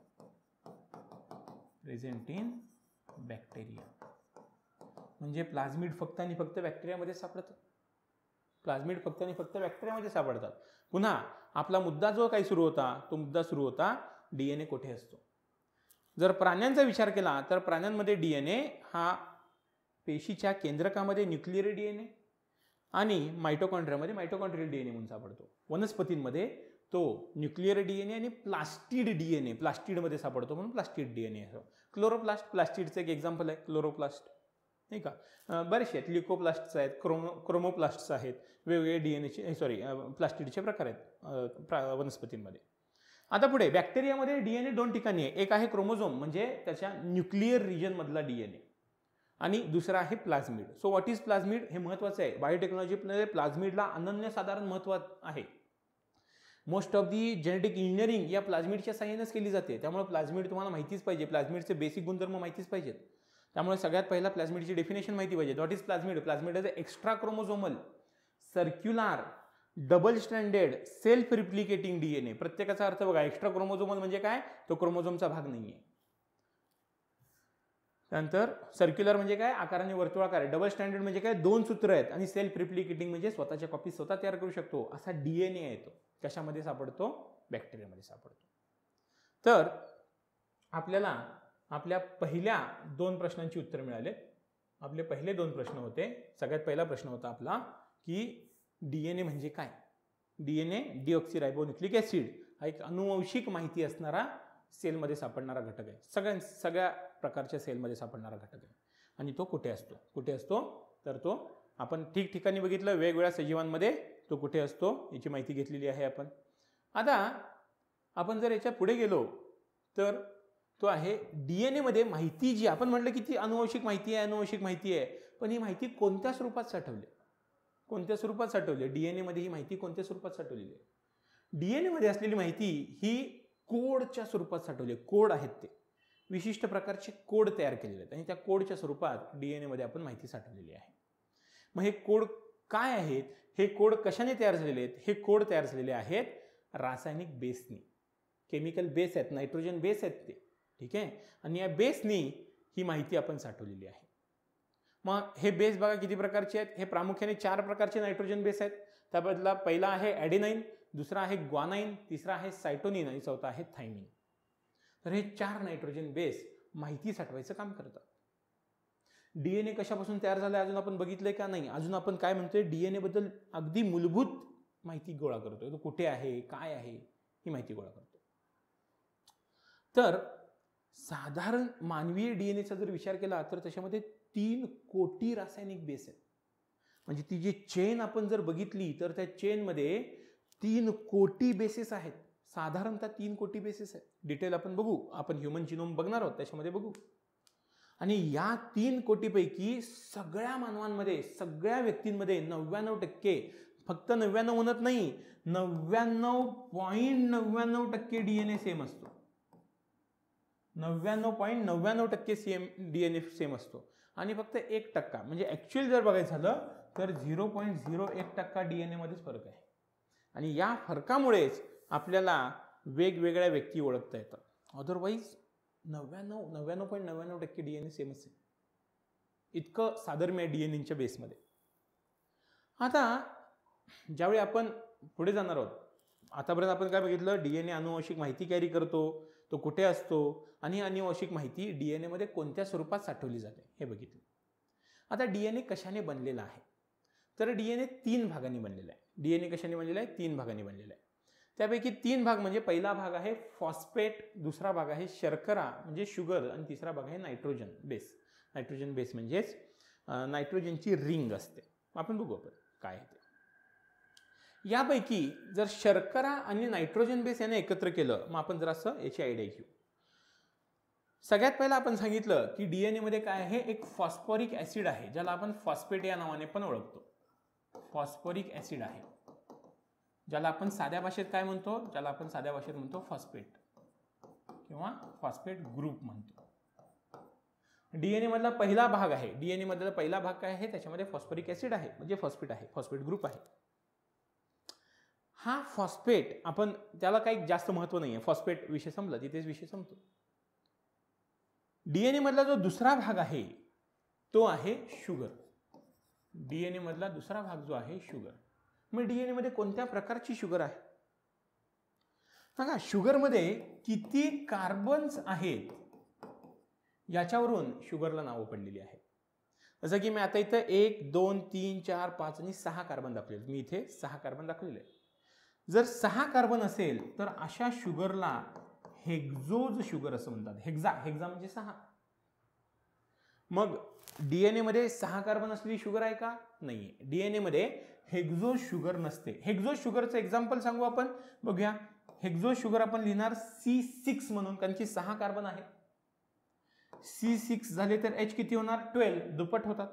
म्हणजे प्लाझ्मिड फक्त आणि फक्त बॅक्टेरियामध्ये सापडतात. पुन्हा आपला मुद्दा जो काही सुरू होता, तो मुद्दा सुरू होता DNA कुठे असतो. जर प्राण्यांचा विचार केला तर प्राण्यांमध्ये DNA हा पेशीच्या केंद्रकामध्ये न्यूक्लियर DNA आणि मायटोकॉन्ड्रियामध्ये मायटोकॉन्ड्रियल DNA म्हणून सापडतो. वनस्पतींमध्ये तो न्यूक्लियर DNA आणि प्लास्टिड DNA प्लास्टिडमध्ये सापडतो म्हणून प्लास्टिड DNA. क्लोरोप्लास्ट प्लास्टिडचं एक एक्झाम्पल आहे, क्लोरोप्लास्ट नाही का. बरेचसे आहेत, ल्युकोप्लास्ट्स आहेत, क्रोमोप्लास्ट्स आहेत, वेगवेगळे प्लास्टिडचे प्रकार आहेत वनस्पतींमध्ये. आता पुढे बॅक्टेरियामध्ये डीएनए दोन ठिकाणी आहे. एक आहे क्रोमोझोम म्हणजे त्याच्या न्यूक्लिअर रिजन मधला डीएनए आणि दुसरा आहे plasmid. So what is plasmid हे महत्वाचं आहे. बायोटेक्नॉलॉजीमध्ये प्लाझमिडला अनन्यसाधारण महत्व आहे. Most of the genetic engineering या प्लाझमिडच्या साहाय्यानेच केली जाते. त्यामुळे प्लाझमिड तुम्हाला माहितीच पाहिजे. प्लाझमिडचे बेसिक गुणधर्म माहितीच पाहिजेत. त्यामुळे सगळ्यात पहिला प्लाझमिडची डेफिनेशन माहिती पाहिजे. What is plasmid? Plasmid is extra chromosomal circular double stranded self replicating DNA. प्रत्येकाचा अर्थ बघा. एक्स्ट्रा क्रोमोझोमल म्हणजे काय? तो क्रोमोझोमचा भाग नाहीये. त्यानंतर सर्क्युलर म्हणजे काय? आकाराने वर्तुळाकार. डबल स्टँडर्ड म्हणजे काय? दोन सूत्र आहेत. आणि सेल्फ रिप्लिकेटिंग म्हणजे स्वतःच्या कॉपी स्वतः तयार करू शकतो असा डीएनए आहे. तो कशामध्ये सापडतो? बॅक्टेरियामध्ये सापडतो. तर आपल्याला आपल्या पहिल्या दोन प्रश्नांची उत्तर मिळाले. आपले पहिले दोन प्रश्न होते. सगळ्यात पहिला प्रश्न होता आपला की डीएनए म्हणजे काय? डीएनए डीऑक्सीरायबोन्यूक्लिक ऍसिड हा एक अनुवंशिक माहिती असणारा सेलमध्ये सापडणारा घटक आहे. सगळ्या प्रकारच्या सेलमध्ये सापडणारा घटक आहे. आणि तो कुठे असतो? कुठे असतो? तर तो आपण ठिकठिकाणी बघितलं. वेगवेगळ्या सजीवांमध्ये तो कुठे असतो याची माहिती घेतलेली आहे आपण. आता आपण जर याच्या पुढे गेलो तर तो आहे डीएनए मध्ये माहिती जी आपण म्हटलं की ती अनुवंशिक माहिती आहे. अनुवंशिक माहिती आहे. पण ही माहिती कोणत्या स्वरूपात साठवली? कोणत्या स्वरूपात साठवली? डीएनए मध्ये ही माहिती कोणत्या स्वरूपात साठवलेली आहे? डीएनए मध्ये असलेली माहिती ही कोडच्या स्वरूपात साठवली. कोड आहेत ते विशिष्ट प्रकारचे कोड तयार केलेले आहेत आणि त्या कोडच्या स्वरूपात डीएनए मध्ये आपण माहिती साठवलेली आहे. मग हे कोड काय आहेत? हे कोड कशाने तयार झालेले आहेत? हे कोड तयार झालेले आहेत रासायनिक बेसनी. केमिकल बेस आहेत, नायट्रोजन बेस आहेत ते. ठीक आहे. आणि या बेसनी ही माहिती आपण साठवलेली आहे. मग हे बेस बघा किती प्रकारचे आहेत. हे प्रामुख्याने 4 प्रकारचे नायट्रोजन बेस आहेत. त्याबद्दल पहिला आहे ॲडेनाईन, दुसरा आहे ग्वानाईन, तिसरा आहे सायटोनिन आणि चौथा आहे थायमिन. तर हे 4 नायट्रोजन बेस माहिती साठवायचं काम करतात. डीएनए कशापासून तयार झालाय अजून आपण बघितलंय का? नाही. अजून आपण काय म्हणतोय? डीएनए बद्दल अगदी मूलभूत माहिती गोळा करतोय. तो कुठे आहे, काय आहे ही माहिती गोळा करतो. तर साधारण मानवीय डीएनएचा जर विचार केला तर त्याच्यामध्ये 3 कोटी रासायनिक बेस आहेत. म्हणजे ती जी चेन आपण जर बघितली तर त्या चेनमध्ये 3 कोटी बेसेस आहेत. साधारणतः 3 कोटी बेसेस आहेत. डिटेल आपण बघू. आपण ह्युमन जिनोम बघणार आहोत त्याच्यामध्ये बघू. आणि या 3 कोटीपैकी सगळ्या मानवांमध्ये, सगळ्या व्यक्तींमध्ये 99% फक्त 99 म्हणत नाही, 99.99% डीएनए सेम असतो. 99.99% सेम डीएनए सेम असतो. आणि फक्त 1% म्हणजे ऍक्च्युअल जर बघायचं झालं तर 0.01% डीएनए मध्येच फरक आहे. आणि या फरकामुळेच आपल्याला वेगवेगळ्या व्यक्ती ओळखता येतात. अदरवाईज 99.99% डीएनए सेमच आहे. इतकं साधर्म्य आहे डीएनएच्या बेसमध्ये. आता ज्यावेळी आपण पुढे जाणार आहोत, आतापर्यंत आपण काय बघितलं? डीएनए अनुवंशिक माहिती कॅरी करतो, तो कुठे असतो आणि अनुवंशिक माहिती डीएनए मध्ये कोणत्या स्वरूपात साठवली जाते हे बघितलं. आता डीएनए कशाने बनलेला आहे? तर डीएनए 3 भागांनी बनलेला आहे. डीएनए कशाने बनलेला आहे? 3 भागांनी बनलेला आहे. त्यापैकी 3 भाग म्हणजे पहिला भाग आहे फॉस्फेट, दुसरा भाग आहे शर्करा म्हणजे शुगर आणि तिसरा भाग आहे नायट्रोजन बेस. नायट्रोजन बेस म्हणजेच नायट्रोजनची रिंग असते. आपण बघू आपण काय आहे ते. यापैकी जर शर्करा आणि नायट्रोजन बेस याने एकत्र केलं मग आपण जरासं याची आयडिया घेऊ. सगळ्यात पहिला आपण सांगितलं की डीएनए मध्ये काय आहे? एक फॉस्फोरिक ऍसिड आहे ज्याला आपण फॉस्फेट या नावाने पण ओळखतो. फॉस्फोरिक ऍसिड आहे ज्याला आपण साध्या भाषेत काय म्हणतो? ज्याला आपण साध्या भाषेत म्हणतो फॉस्फेट किंवा फॉस्फेट ग्रुप म्हणतो. डीएनए मधला पहिला भाग आहे. डीएनए मधला पहिला भाग काय आहे? त्याच्यामध्ये फॉस्फोरिक ऍसिड आहे म्हणजे फॉस्फेट आहे, फॉस्फेट ग्रुप आहे. हा फॉस्फेट आपण त्याला काही जास्त महत्व नाहीये. फॉस्फेट विषय संपला, तिथेच विषय संपतो. डीएनए मधला जो दुसरा भाग आहे तो आहे शुगर. डीएनए मधला दुसरा भाग जो आहे शुगर. मग डीएनए मध्ये कोणत्या प्रकारची शुगर आहे? बघा, शुगर मध्ये किती कार्बन्स आहेत याच्यावरून शुगरला नावं पडलेली आहेत. जसं की मी आता इथं 1, 2, 3, 4, 5 आणि 6 कार्बन दाखवले. मी इथे 6 कार्बन दाखवलेले. जर 6 कार्बन असेल तर अशा शुगरला हेक्झोज शुगर असं म्हणतात. हेक्झा म्हणजे 6. मग डीएनए मध्ये 6 कार्बन असलेली शुगर आहे का? नाही. डीएनए मध्ये हेक्झोज शुगर नसते. हेक्झोज शुगरचं एक्झाम्पल सांगू आपण, बघूया. हेक्झो शुगर आपण लिहिणार C6 म्हणून, कारण की 6 कार्बन आहे. C6 झाले तर H किती होणार 12, दुप्पट होतात.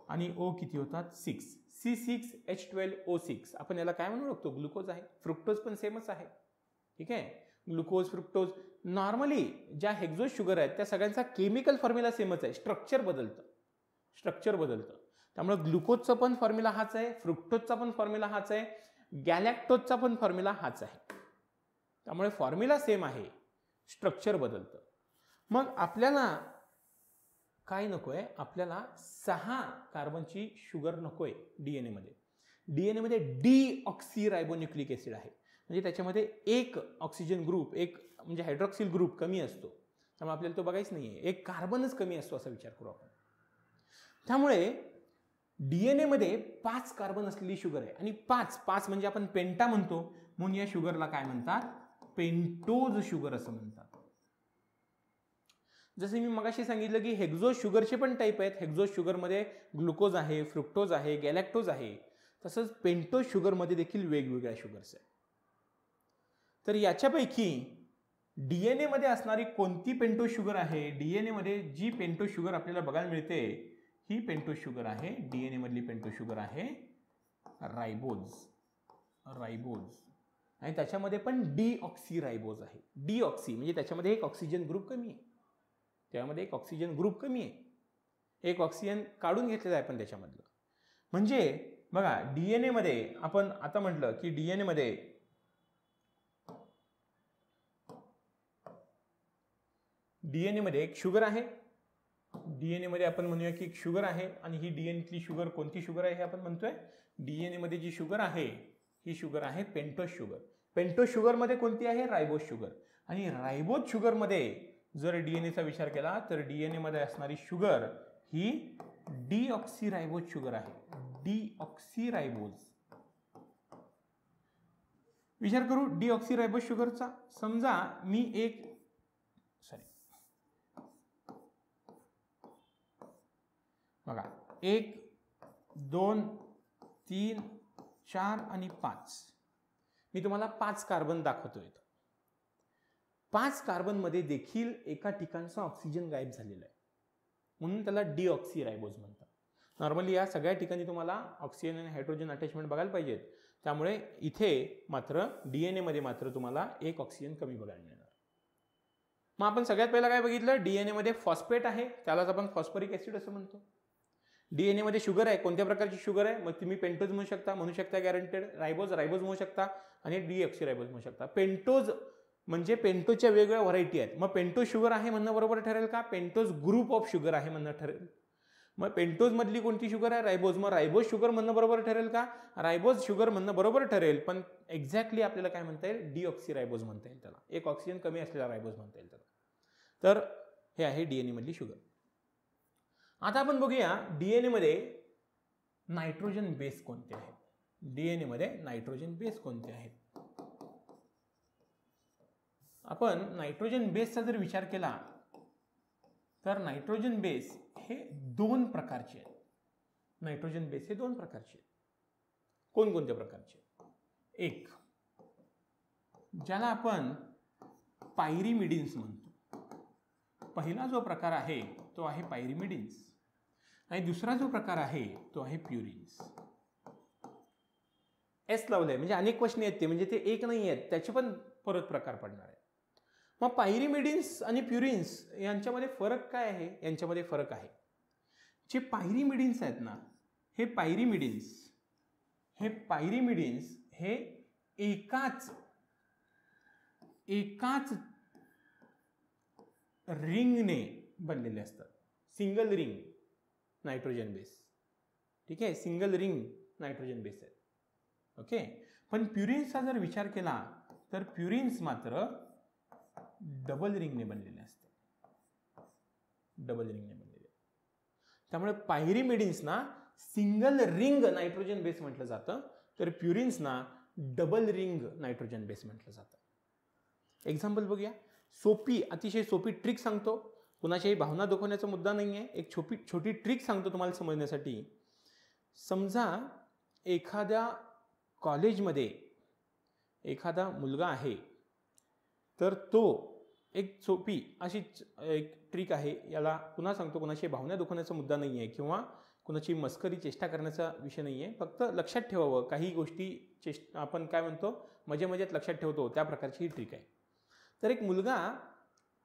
आणि O किती होतात 6. C6H12O6. आपण याला काय म्हणू शकतो, ग्लुकोज आहे. फ्रुक्टोज पण सेमच आहे. ठीक आहे, ग्लुकोज फ्रुक्टोज. नॉर्मली ज्या हेक्झो शुगर आहेत त्या सगळ्यांचा केमिकल फॉर्म्युला सेमच आहे, स्ट्रक्चर बदलतं. त्यामुळे ग्लुकोजचा पण फॉर्म्युला हाच आहे, फ्रुक्टोजचा पण फॉर्म्युला हाच आहे, गॅलॅक्टोजचा पण फॉर्म्युला हाच आहे. त्यामुळे फॉर्म्युला सेम आहे, स्ट्रक्चर बदलतं. मग आपल्याला काय नकोय, आपल्याला 6 कार्बनची शुगर नकोय डीएनए मध्ये. डीएनए मध्ये डीऑक्सीरायबोन्यूक्लिक ऍसिड आहे, म्हणजे त्याच्यामध्ये एक ऑक्सिजन ग्रुप, एक म्हणजे हायड्रॉक्सिल ग्रुप कमी असतो. त्यामुळे आपल्याला तो बघायच नाहीये, एक कार्बनच कमी असतो असा विचार करू आपण. त्यामुळे डीएनए मध्ये 5 कार्बन असलेली शुगर आहे. आणि 5 म्हणजे आपण पेंटा म्हणतो, म्हणून या शुगरला काय म्हणतात, पेंटोज शुगर असं म्हणतात. जसे मी मगाशी सांगितलं की हेक्झो शुगरचे पण टाईप आहेत. हेक्झो शुगरमध्ये ग्लुकोज आहे, फ्रुक्टोज आहे, गॅलॅक्टोज आहे. तसंच पेंटोज शुगरमध्ये देखील वेगवेगळ्या शुगर्स आहेत. तर याच्यापैकी डीएनए मध्ये असणारी कोणती पेंटोज शुगर आहे, डीएनए मध्ये जी पेंटोज शुगर आपल्याला बघायला मिळते ही पेंटोज शुगर आहे, डीएनए मधली पेंटोज शुगर आहे रायबोज. आणि त्याच्यामध्ये पण डीऑक्सीरायबोज आहे. डीऑक्सी म्हणजे त्याच्यामध्ये एक ऑक्सिजन ग्रुप कमी आहे, एक ऑक्सिजन काढून घेतलेला आहे पण त्याच्यामधलं. म्हणजे बघा डीएनए मध्ये आपण आता म्हटलं की डीएनए मध्ये एक शुगर आहे. डीएनए मध्ये आपण म्हणूया की एक शुगर आहे, आणि ही डीएनएतली शुगर कोणती शुगर आहे हे आपण म्हणतोय. डीएनए मध्ये जी शुगर आहे ही शुगर आहे पेंटोज शुगर. पेंटोज शुगर मध्ये कोणती आहे, रायबोज शुगर. आणि रायबोज शुगर मध्ये जर डीएनएचा विचार केला तर डीएनए मध्ये असणारी शुगर ही डीऑक्सीरायबोज शुगर आहे. डीऑक्सीरायबोज. विचार करू डीऑक्सीरायबोज शुगरचा. समजा मी एक बघा 1 2 3 4 आणि 5, मी तुम्हाला 5 कार्बन दाखवतोय. 5 कार्बन मध्ये देखील एका ठिकाणचा ऑक्सिजन गायब झालेला आहे, म्हणून त्याला डीऑक्सीरायबोज म्हणतात. नॉर्मली या सगळ्या ठिकाणी तुम्हाला ऑक्सिजन आणि हायड्रोजन अटॅचमेंट बघायला पाहिजेत. त्यामुळे इथे मात्र डीएनए मध्ये मात्र तुम्हाला एक ऑक्सिजन कमी बघायला मिळणार. मग आपण सगळ्यात पहिला काय बघितलं, डीएनए मध्ये फॉस्फेट आहे, त्यालाच आपण फॉस्फरिक ऍसिड असं म्हणतो. डीएनए मध्ये शुगर आहे, कोणत्या प्रकारची शुगर आहे, मग तुम्ही पेंटोज म्हणू शकता गॅरंटेड, रायबोज म्हणू शकता, आणि डीऑक्सीरायबोज म्हणू शकता. पेंटोज म्हणजे पेंटोजच्या वेगवेगळ्या व्हरायटी आहेत. मग पेंटोज शुगर आहे म्हणणं बरोबर ठरेल का, पेंटोज ग्रुप ऑफ शुगर आहे म्हणणं ठरेल. मग पेंटोज मधली कोणती शुगर आहे, रायबोज. मग रायबोज शुगर म्हणणं बरोबर ठरेल का, रायबोज शुगर म्हणणं बरोबर ठरेल, पण एक्झॅक्टली आपल्याला काय म्हणता येईल, डीऑक्सीरायबोज म्हणता येईल त्याला. एक ऑक्सिजन कमी असलेला रायबोज म्हणता येईल त्याला. तर हे आहे डीएनए मधली शुगर. आता आपण बघूया डीएनए मध्ये नायट्रोजन बेस कोणते आहेत. डीएनए मध्ये नायट्रोजन बेस कोणते आहेत. आपण नायट्रोजन बेसचा जर विचार केला तर नायट्रोजन बेस हे 2 प्रकारचे आहेत. नायट्रोजन बेस हे 2 प्रकारचे आहेत. कोणकोणत्या प्रकारचे, एक ज्याला आपण पायरिमिडिन्स म्हणतो. पहिला जो प्रकार आहे तो आहे पायरिमिडिन्स, आणि दुसरा जो प्रकार आहे तो आहे प्युरिन्स. एस लावलंय म्हणजे अनेक क्वेश्चन आहेत ते, म्हणजे ते एक नाही आहेत, त्याचे पण परत प्रकार पडणार आहेत. मग पायरिमिडिन्स आणि प्युरिन्स यांच्यामध्ये फरक काय आहे, यांच्यामध्ये फरक आहे. जे पायरिमिडिन्स आहेत ना, हे पायरिमिडिन्स हे एकाच रिंगने बनलेले असतात. Single ring nitrogen base. ठीक आहे, सिंगल रिंग नायट्रोजन बेस आहे. ओके. पण प्युरिन्सचा जर विचार केला तर प्युरिन्स मात्र डबल रिंगने बनलेले असतात. त्यामुळे पायरिमिडिन्सना सिंगल रिंग नायट्रोजन बेस म्हटलं जातं, तर प्युरिन्सना डबल रिंग नायट्रोजन बेस म्हटलं जातं. एक्झाम्पल बघूया. अतिशय सोपी ट्रिक सांगतो, कुणाच्याही भावना दुखवण्याचा मुद्दा नाही आहे. एक छोटी ट्रिक सांगतो तुम्हाला समजण्यासाठी. समजा एखाद्या कॉलेजमध्ये एखादा मुलगा आहे तर तो एक सोपी अशी एक ट्रिक आहे. याला पुन्हा सांगतो, कोणाची भावना दुखवण्याचा मुद्दा नाही आहे किंवा कोणाची मस्करी चेष्टा करण्याचा विषय नाही आहे. फक्त लक्षात ठेवावं, काही गोष्टी आपण काय म्हणतो मजेत लक्षात ठेवतो त्या प्रकारची ही ट्रिक आहे. तर एक मुलगा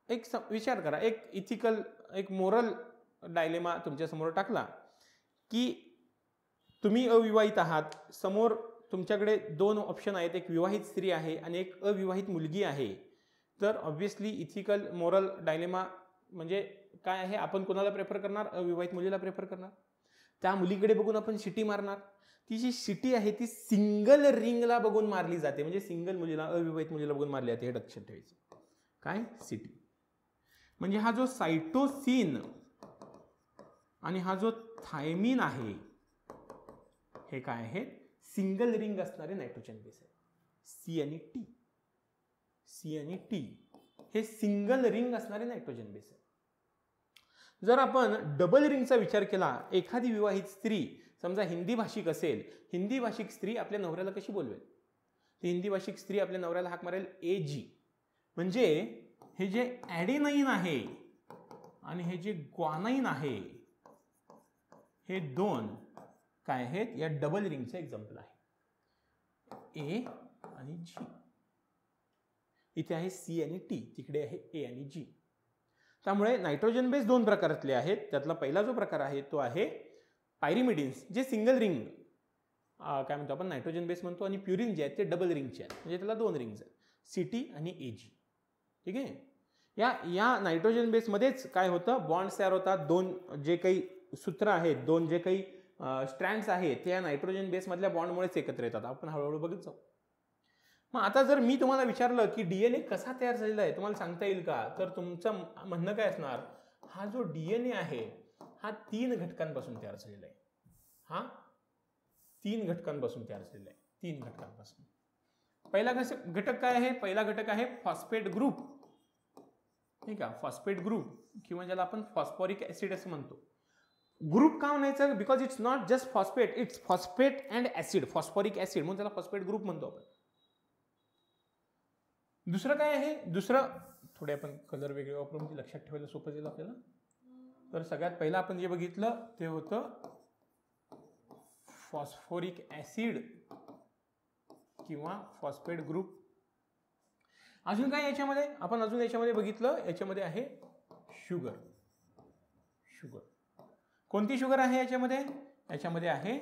एक विचार करा, एक इथिकल एक मोरल डायलेमा तुमच्यासमोर टाकला की तुम्ही अविवाहित आहात, समोर तुमच्याकडे 2 ऑप्शन आहेत, एक विवाहित स्त्री आहे आणि एक अविवाहित मुलगी आहे. तर ऑब्व्हियसली इथिकल मोरल डायलेमा म्हणजे काय आहे, आपण कोणाला प्रेफर करणार? अविवाहित मुलीला प्रेफर करणार. त्या मुलीकडे बघून आपण शिटी मारणार. ती जी शिटी आहे ती सिंगल रिंगला बघून मारली जाते, म्हणजे सिंगल मुलीला, अविवाहित मुलीला बघून मारली जाते. हे लक्षात ठेवायचं. काय? सिटी. म्हणजे हा जो सायटोसिन आणि हा जो थायमिन आहे हे काय आहे? सिंगल रिंग असणारे नायट्रोजन बेस आहे. सी आणि टी. सी आणि टी हे सिंगल रिंग असणारे नायट्रोजन बेस आहे. जर आपण डबल रिंगचा विचार केला, एखादी विवाहित स्त्री समजा हिंदी भाषिक असेल, हिंदी भाषिक स्त्री आपल्या नवऱ्याला कशी बोलवेल? ती हिंदी भाषिक स्त्री आपल्या नवऱ्याला हाक मारेल एजी. म्हणजे हे जे ॲडेनाईन आहे आणि हे जे ग्वानाईन आहे हे 2 काय आहेत? या डबल रिंगचं एक्झाम्पल आहे. ए आणि जी. इथे आहे सी आणि टी, तिकडे आहे ए आणि जी. त्यामुळे नायट्रोजन बेस 2 प्रकारातले आहेत. त्यातला पहिला जो प्रकार आहे तो आहे पायरिमिडिन्स, जे सिंगल रिंग काय म्हणतो आपण नायट्रोजन बेस म्हणतो, आणि प्युरिन जे आहेत ते डबल रिंगचे आहेत, म्हणजे त्याला 2 रिंग्स आहेत, सीटी आणि एजी. ठीक आहे. या नायट्रोजन बेसमध्येच काय होतं? बॉन्ड्स तयार होतात. 2 जे काही सूत्र आहेत, 2 जे काही स्ट्रँड्स आहेत ते या नायट्रोजन बेसमधल्या बॉन्डमुळेच एकत्र येतात. आपण हळूहळू बघत जाऊ. मग आता जर मी तुम्हाला विचारलं की डीएनए कसा तयार झालेला आहे, तुम्हाला सांगता येईल का? तर तुमचं म्हणणं काय असणार? हा जो डीएनए आहे हा 3 घटकांपासून तयार झालेला आहे. हा 3 घटकांपासून तयार झालेला आहे. 3 घटकांपासून. पहिला घटक काय आहे? पहिला घटक आहे फॉस्फेट ग्रुप. ठीक आहे, फॉस्फेट ग्रुप किंवा ज्याला आपण फॉस्फोरिक ऍसिड असं म्हणतो. ग्रुप का म्हणायचं? Because it's not just phosphate, it's phosphate and acid, phosphoric acid, म्हणून त्याला फॉस्फेट ग्रुप म्हणतो आपण. दुसरं काय आहे? दुसरं थोडे आपण कलर वेगळे वापरून लक्षात ठेवायला सोपं जाईल आपल्याला. तर सगळ्यात पहिलं आपण जे बघितलं ते होतं फॉस्फोरिक ऍसिड किंवा फॉस्फेट ग्रुप. अजून काय याच्यामध्ये? आपण अजून याच्यामध्ये बघितलं, याच्यामध्ये आहे शुगर. शुगर कोणती शुगर आहे याच्यामध्ये? याच्यामध्ये आहे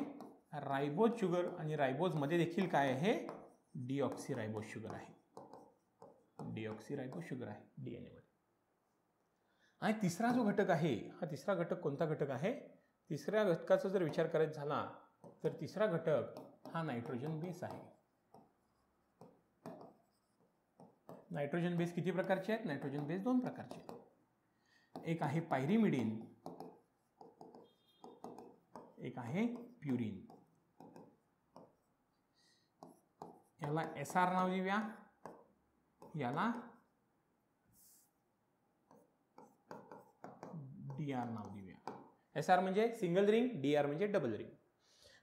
रायबोज शुगर, आणि रायबोज मध्ये देखील काय आहे? डीऑक्सीरायबोज शुगर आहे. डीऑक्सीरायबोज शुगर आहे डीएनए मध्ये. आणि तिसरा जो घटक आहे, हा तिसरा घटक कोणता घटक आहे? तिसऱ्या घटकाचा जर विचार करायचा झाला तर तिसरा घटक हा नायट्रोजन बेस आहे. नायट्रोजन बेस किती प्रकारचे आहेत? नायट्रोजन बेस 2 प्रकारचे आहेत. एक आहे पायरिमिडिन, एक आहे प्युरिन. याला एसआर नाव देऊया, याला डीआर नाव देऊया. एसआर म्हणजे सिंगल रिंग, डीआर म्हणजे डबल रिंग.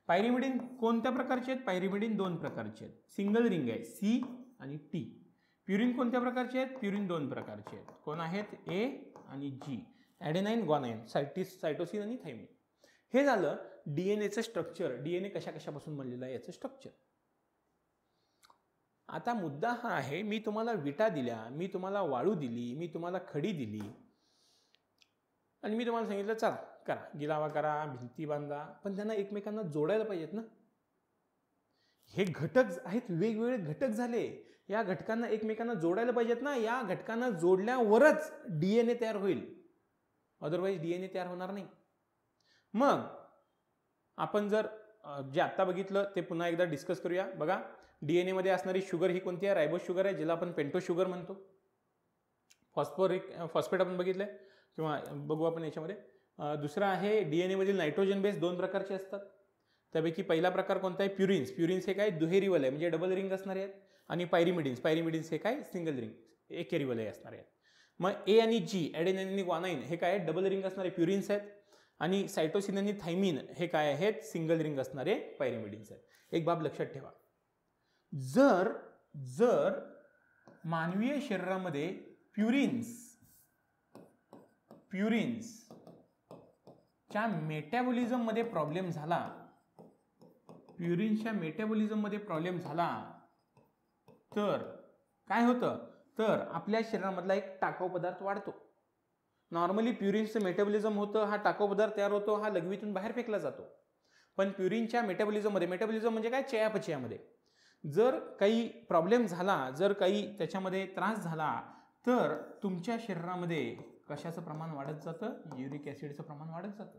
पायरिमिडिन कोणत्या प्रकारचे आहेत? पायरिमिडिन 2 प्रकारचे आहेत. सिंगल रिंग आहे सी आणि टी. प्युरिन कोणत्या प्रकारचे आहेत? प्युरिन 2 प्रकारचे आहेत. कोण आहेत? ए आणि जी. ॲडेनाईन, ग्वानाईन, सायटोसिन आणि थायमिन. हे झालं डीएनएचं स्ट्रक्चर. डीएनए कशा कशापासून बनलेलं आहे याचं स्ट्रक्चर. आता मुद्दा हा आहे, मी तुम्हाला विटा दिल्या, मी तुम्हाला वाळू दिली, मी तुम्हाला खडी दिली आणि मी तुम्हाला सांगितलं चला करा, गिलावा करा, भिंती बांधा, पण त्यांना एकमेकांना जोडायला पाहिजेत ना. हे घटक आहेत, वेगवेगळे घटक झाले, या घटकांना एकमेकांना जोडायला पाहिजेत ना. या घटकांना जोडल्यावरच डीएनए तयार होईल, अदरवाईज डीएनए तयार होणार नाही. मग आपण जर जे आत्ता बघितलं ते पुन्हा एकदा डिस्कस करूया. बघा, डीएनए मध्ये असणारी शुगर ही कोणती आहे? रायबोज शुगर आहे, ज्याला आपण पेंटो शुगर म्हणतो. फॉस्फेट आपण बघितलंय किंवा बघू आपण याच्यामध्ये. दुसरा आहे डीएनए मधील नायट्रोजन बेस 2 प्रकारचे असतात. त्यापैकी पहिला प्रकार कोणता आहे? प्युरिन्स. प्युरिन्स हे काय? दुहेरीवल आहे, म्हणजे डबल रिंग असणारे आहेत. आणि पायरिमिडिन्स हे काय? सिंगल रिंग, एकेरीवलय असणारे आहेत. मग ए आणि जी, ॲडेनाईन आणि ग्वानाईन हे काय? डबल रिंग असणारे प्युरिन्स आहेत. आणि सायटोसिन आणि थायमिन हे काय आहेत? सिंगल रिंग असणारे पायरिमिडिन्स आहेत. एक बाब लक्षात ठेवा, जर मानवीय शरीरामध्ये प्युरिन्सच्या मेटाबॉलिझम मध्ये प्रॉब्लेम झाला, प्युरिन्सच्या मेटाबॉलिझम मध्ये प्रॉब्लेम झाला तर काय होतं, तर आपल्या शरीरामधला एक टाकाऊ पदार्थ वाढतो. नॉर्मली प्युरिन्सचं मेटाबॉलिझम होतं, हा टाकाऊ पदार्थ तयार होतो, हा लघवीतून बाहेर फेकला जातो. पण प्युरिनच्या मेटाबॉलिझममध्ये, मेटाबॉलिझम म्हणजे काय, चयापचयामध्ये जर काही प्रॉब्लेम झाला, जर काही त्याच्यामध्ये त्रास झाला तर तुमच्या शरीरामध्ये कशाचं प्रमाण वाढत जातं, युरिक ॲसिडचं प्रमाण वाढत जातं.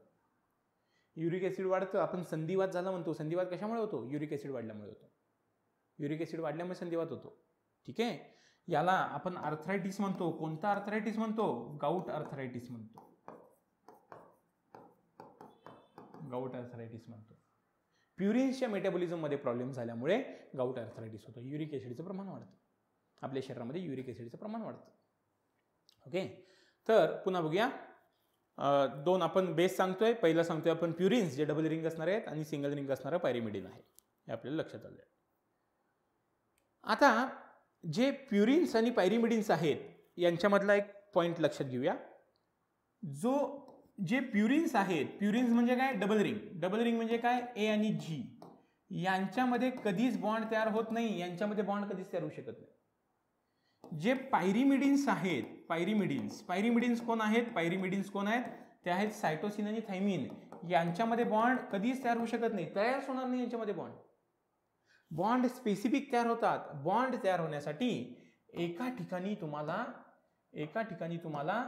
युरिक ॲसिड वाढतं, आपण संधिवात झाला म्हणतो. संधिवात कशामुळे होतो, युरिक ॲसिड वाढल्यामुळे होतो. युरिक ॲसिड वाढल्यामुळे संधिवात होतो. ठीक आहे, याला आपण आर्थरायटिस म्हणतो. कोणता आर्थरायटिस म्हणतो, गाऊट आर्थरायटिस म्हणतो. गाऊट आर्थरायटिस म्हणतो. प्युरिन्सच्या मेटाबॉलिझम मध्ये प्रॉब्लेम झाल्यामुळे गाऊट आर्थरायटिस होतो. युरिक ॲसिडचं प्रमाण वाढतं, आपल्या शरीरामध्ये युरिक ॲसिडचं प्रमाण वाढतं. ओके, तर पुन्हा बघूया. दोन आपण बेस सांगतोय. पहिला सांगतोय आपण प्युरिन्स, जे डबल रिंग असणार आहेत, आणि सिंगल रिंग असणारं पायरिमिडिन आहे, हे आपल्याला लक्षात आलं. आता जे प्युरिन्स आणि पायरिमिडिन्स आहेत यांच्यामधला एक पॉईंट लक्षात घेऊया. जे प्युरिन्स आहेत, प्युरिन्स म्हणजे काय, डबल रिंग. डबल रिंग म्हणजे काय, ए आणि जी यांच्यामध्ये कधीच बॉन्ड तयार होत नाही, यांच्यामध्ये बॉन्ड कधीच तयार होऊ शकत नाही. जे पायरिमिडिन्स आहेत, पायरिमिडिन्स कोण आहेत, कोण आहेत, ते आहेत सायटोसिन आणि थायमिन. यांच्यामध्ये बॉन्ड कधीच तयार होऊ शकत नाही, तयारच होणार नाही यांच्यामध्ये बॉन्ड. बॉन्ड स्पेसिफिक तयार होतात. बॉन्ड तयार होण्यासाठी एका ठिकाणी तुम्हाला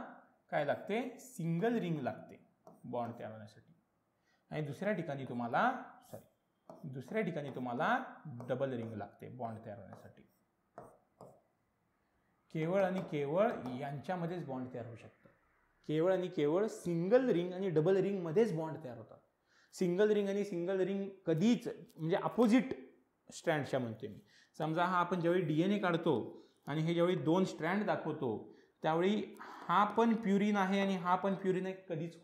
काय लागते, सिंगल रिंग लागते बॉन्ड तयार होण्यासाठी, आणि दुसऱ्या ठिकाणी तुम्हाला डबल रिंग लागते बॉन्ड तयार होण्यासाठी. केवळ आणि केवळ यांच्यामध्येच बॉन्ड तयार होऊ शकतं. केवळ आणि केवळ सिंगल रिंग आणि डबल रिंग मध्येच बॉन्ड तयार होतात. सिंगल रिंग आणि सिंगल रिंग कधीच, म्हणजे अपोजिट स्ट्रँडच्या म्हणतोय मी. समजा हा आपण ज्यावेळी DNA काढतो आणि हे ज्यावेळी दोन स्ट्रँड दाखवतो, त्यावेळी हा पण प्युरिन आहे आणि हा पण प्युरिन आहे, कधीच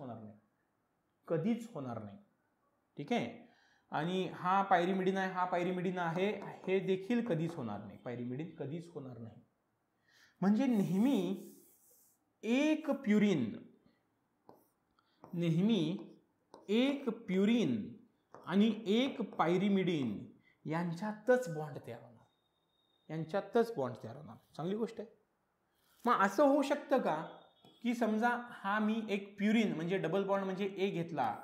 होणार नाही. ठीक आहे, आणि हा पायरिमिडिन आहे, हा पायरिमिडिन आहे, हे देखील कधीच होणार नाही. पायरिमिडिन कधीच होणार नाही. म्हणजे नेहमी एक प्युरिन आणि एक पायरिमिडिन यांच्यातच बॉन्ड तयार होणार. चांगली गोष्ट आहे. मग असं होऊ शकतं का की समजा हा मी एक प्युरिन म्हणजे डबल बॉन्ड म्हणजे ए घेतला,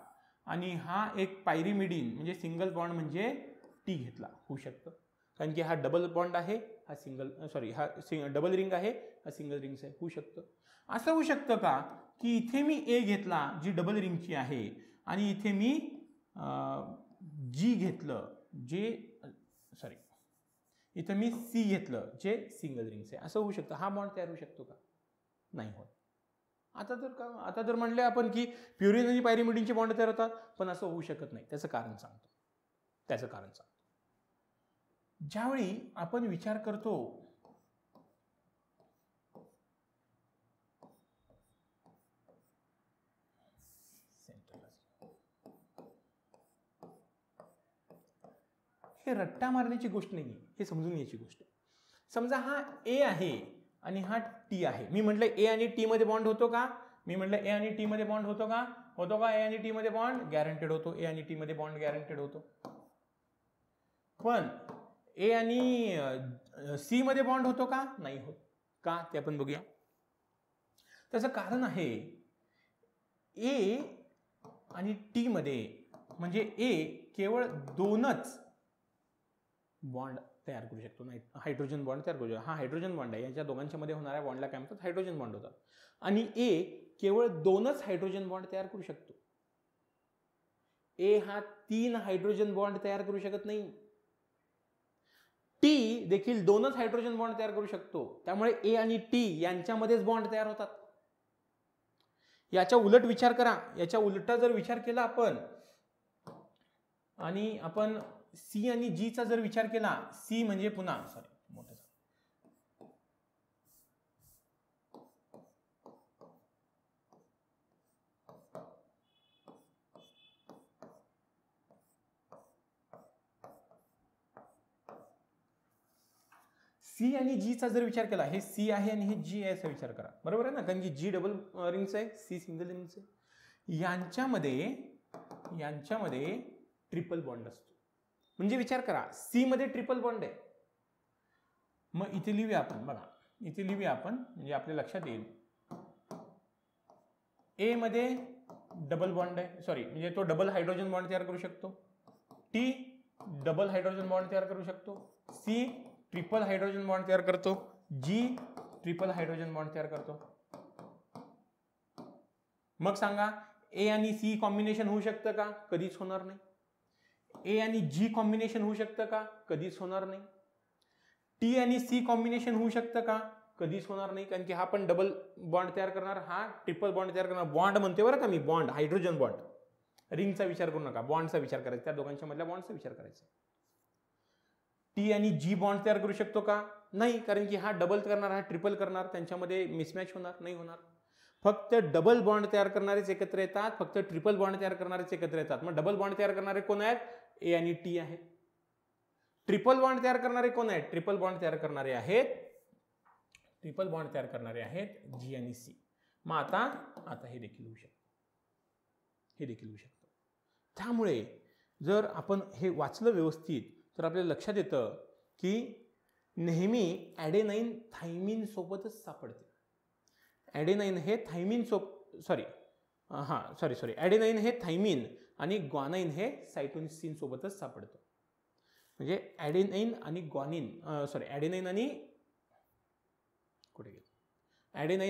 आणि हा एक पायरिमिडिन म्हणजे सिंगल बॉन्ड म्हणजे टी घेतला, होऊ शकतं. कारण की हा डबल बॉन्ड आहे, हा डबल रिंग आहे, हा सिंगल रिंग आहे, होऊ शकतं. असं होऊ शकतं का की इथे मी ए घेतला जी डबल रिंगची आहे, आणि इथे मी जी घेतलं इथं मी सी घेतलं जे सिंगल रिंग्स आहे, असं होऊ शकतं. हा बॉन्ड तयार होऊ शकतो का, नाही होत. आता जर म्हणले आपण की प्युरिन आणि पायरिमिडिनचे बॉन्ड तयार होतात, पण असं होऊ शकत नाही. त्याचं कारण सांगतो. ज्यावेळी आपण विचार करतो हे रट्टा मारण्याची गोष्ट नाही, हे समजून घ्यायची गोष्ट. समजा हा ए आहे आणि हा टी आहे. मी म्हटलं ए आणि टी मध्ये बॉन्ड होतो का, ए आणि टी मध्ये बॉन्ड होतो का, ए आणि टी मध्ये बॉन्ड गॅरंटेड होतो. ए आणि टी मध्ये बॉन्ड गॅरंटेड होतो. पण ए आणि सी मध्ये बॉन्ड होतो का, नाही होत. का, ते आपण बघूया. त्याचं कारण आहे ए आणि टी मध्ये, म्हणजे ए केवळ दोनच बॉन्ड तयार करू शकतो, नाही हायड्रोजन बॉन्ड तयार करू शकतो. हा हायड्रोजन बॉन्ड आहे, यांच्या दोघांच्या मध्ये होणाऱ्या बॉन्डला काय म्हणतात, हायड्रोजन बॉन्ड होतात. आणि ए केवळ दोनच हायड्रोजन बॉन्ड तयार करू शकतो. ए हा 3 हायड्रोजन बॉन्ड तयार करू शकत नाही. टी देखील दोनच हायड्रोजन बॉन्ड तयार करू शकतो. त्यामुळे ए आणि टी यांच्यामध्येच बॉन्ड तयार होतात. याच्या उलट विचार करा. याच्या उलटा जर विचार केला आपण, आणि आपण सी आणि जी चा जर विचार केला, सी म्हणजे पुन्हा मोठं सी आणि जीचा जर विचार केला, हे सी आहे आणि हे जी आहे असा विचार करा, बरोबर आहे ना, कारण की जी डबल रिंगचं आहे, सी सिंगल रिंगचं आहे. यांच्यामध्ये ट्रिपल बॉन्ड असतो. म्हणजे विचार करा, सी मध्ये ट्रिपल बॉन्ड आहे. मग इथे लिहूया आपण, बघा इथे लिहूया आपण, म्हणजे आपल्या लक्षात येईल. ए मध्ये डबल बॉन्ड आहे, सॉरी म्हणजे तो डबल हायड्रोजन बॉन्ड तयार करू शकतो. टी डबल हायड्रोजन बॉन्ड तयार करू शकतो. सी ट्रिपल हायड्रोजन बॉन्ड तयार करतो. जी ट्रिपल हायड्रोजन बॉन्ड तयार करतो. मग सांगा, ए आणि सी कॉम्बिनेशन होऊ शकतं का? कधीच होणार नाही. ए आणि जी कॉम्बिनेशन होऊ शकतं का? कधीच होणार नाही. टी आणि सी कॉम्बिनेशन होऊ शकतं का? कधीच होणार नाही, कारण की हा पण डबल बॉन्ड तयार करणार, हा ट्रिपल बॉन्ड तयार करणार. बॉन्ड म्हणते बरं का मी, बॉन्ड, हायड्रोजन बॉन्ड. रिंगचा विचार करू नका, बॉन्डचा विचार करायचा, त्या दोघांच्या मधल्या बॉन्डचा विचार करायचा. टी आणि जी बॉन्ड तयार करू शकतो का? नाही, कारण की हा डबल करणार, हा ट्रिपल करणार, त्यांच्यामध्ये मिसमॅच होणार, नाही होणार. फक्त डबल बॉन्ड तयार करणारेच एकत्र येतात, फक्त ट्रिपल बॉन्ड तयार करणारेच एकत्र येतात. मग डबल बॉन्ड तयार करणारे कोण आहेत? ए आणि टी आहेत. ट्रिपल बॉन्ड तयार करणारे कोण आहेत? ट्रिपल बॉन्ड तयार करणारे आहेत जी आणि सी. मग आता हे देखील होऊ शकतं. त्यामुळे जर आपण हे वाचलं व्यवस्थित तर आपल्याला लक्षात येतं की नेहमी ॲडेनाईन थायमिन सोबतच सापडते. ॲडेनाईन हे थायमिन ॲडेनाईन हे थायमिन आणि ग्वानाईन हे सायटोसिन सोबतच सापडतं. म्हणजे ॲडेनाईन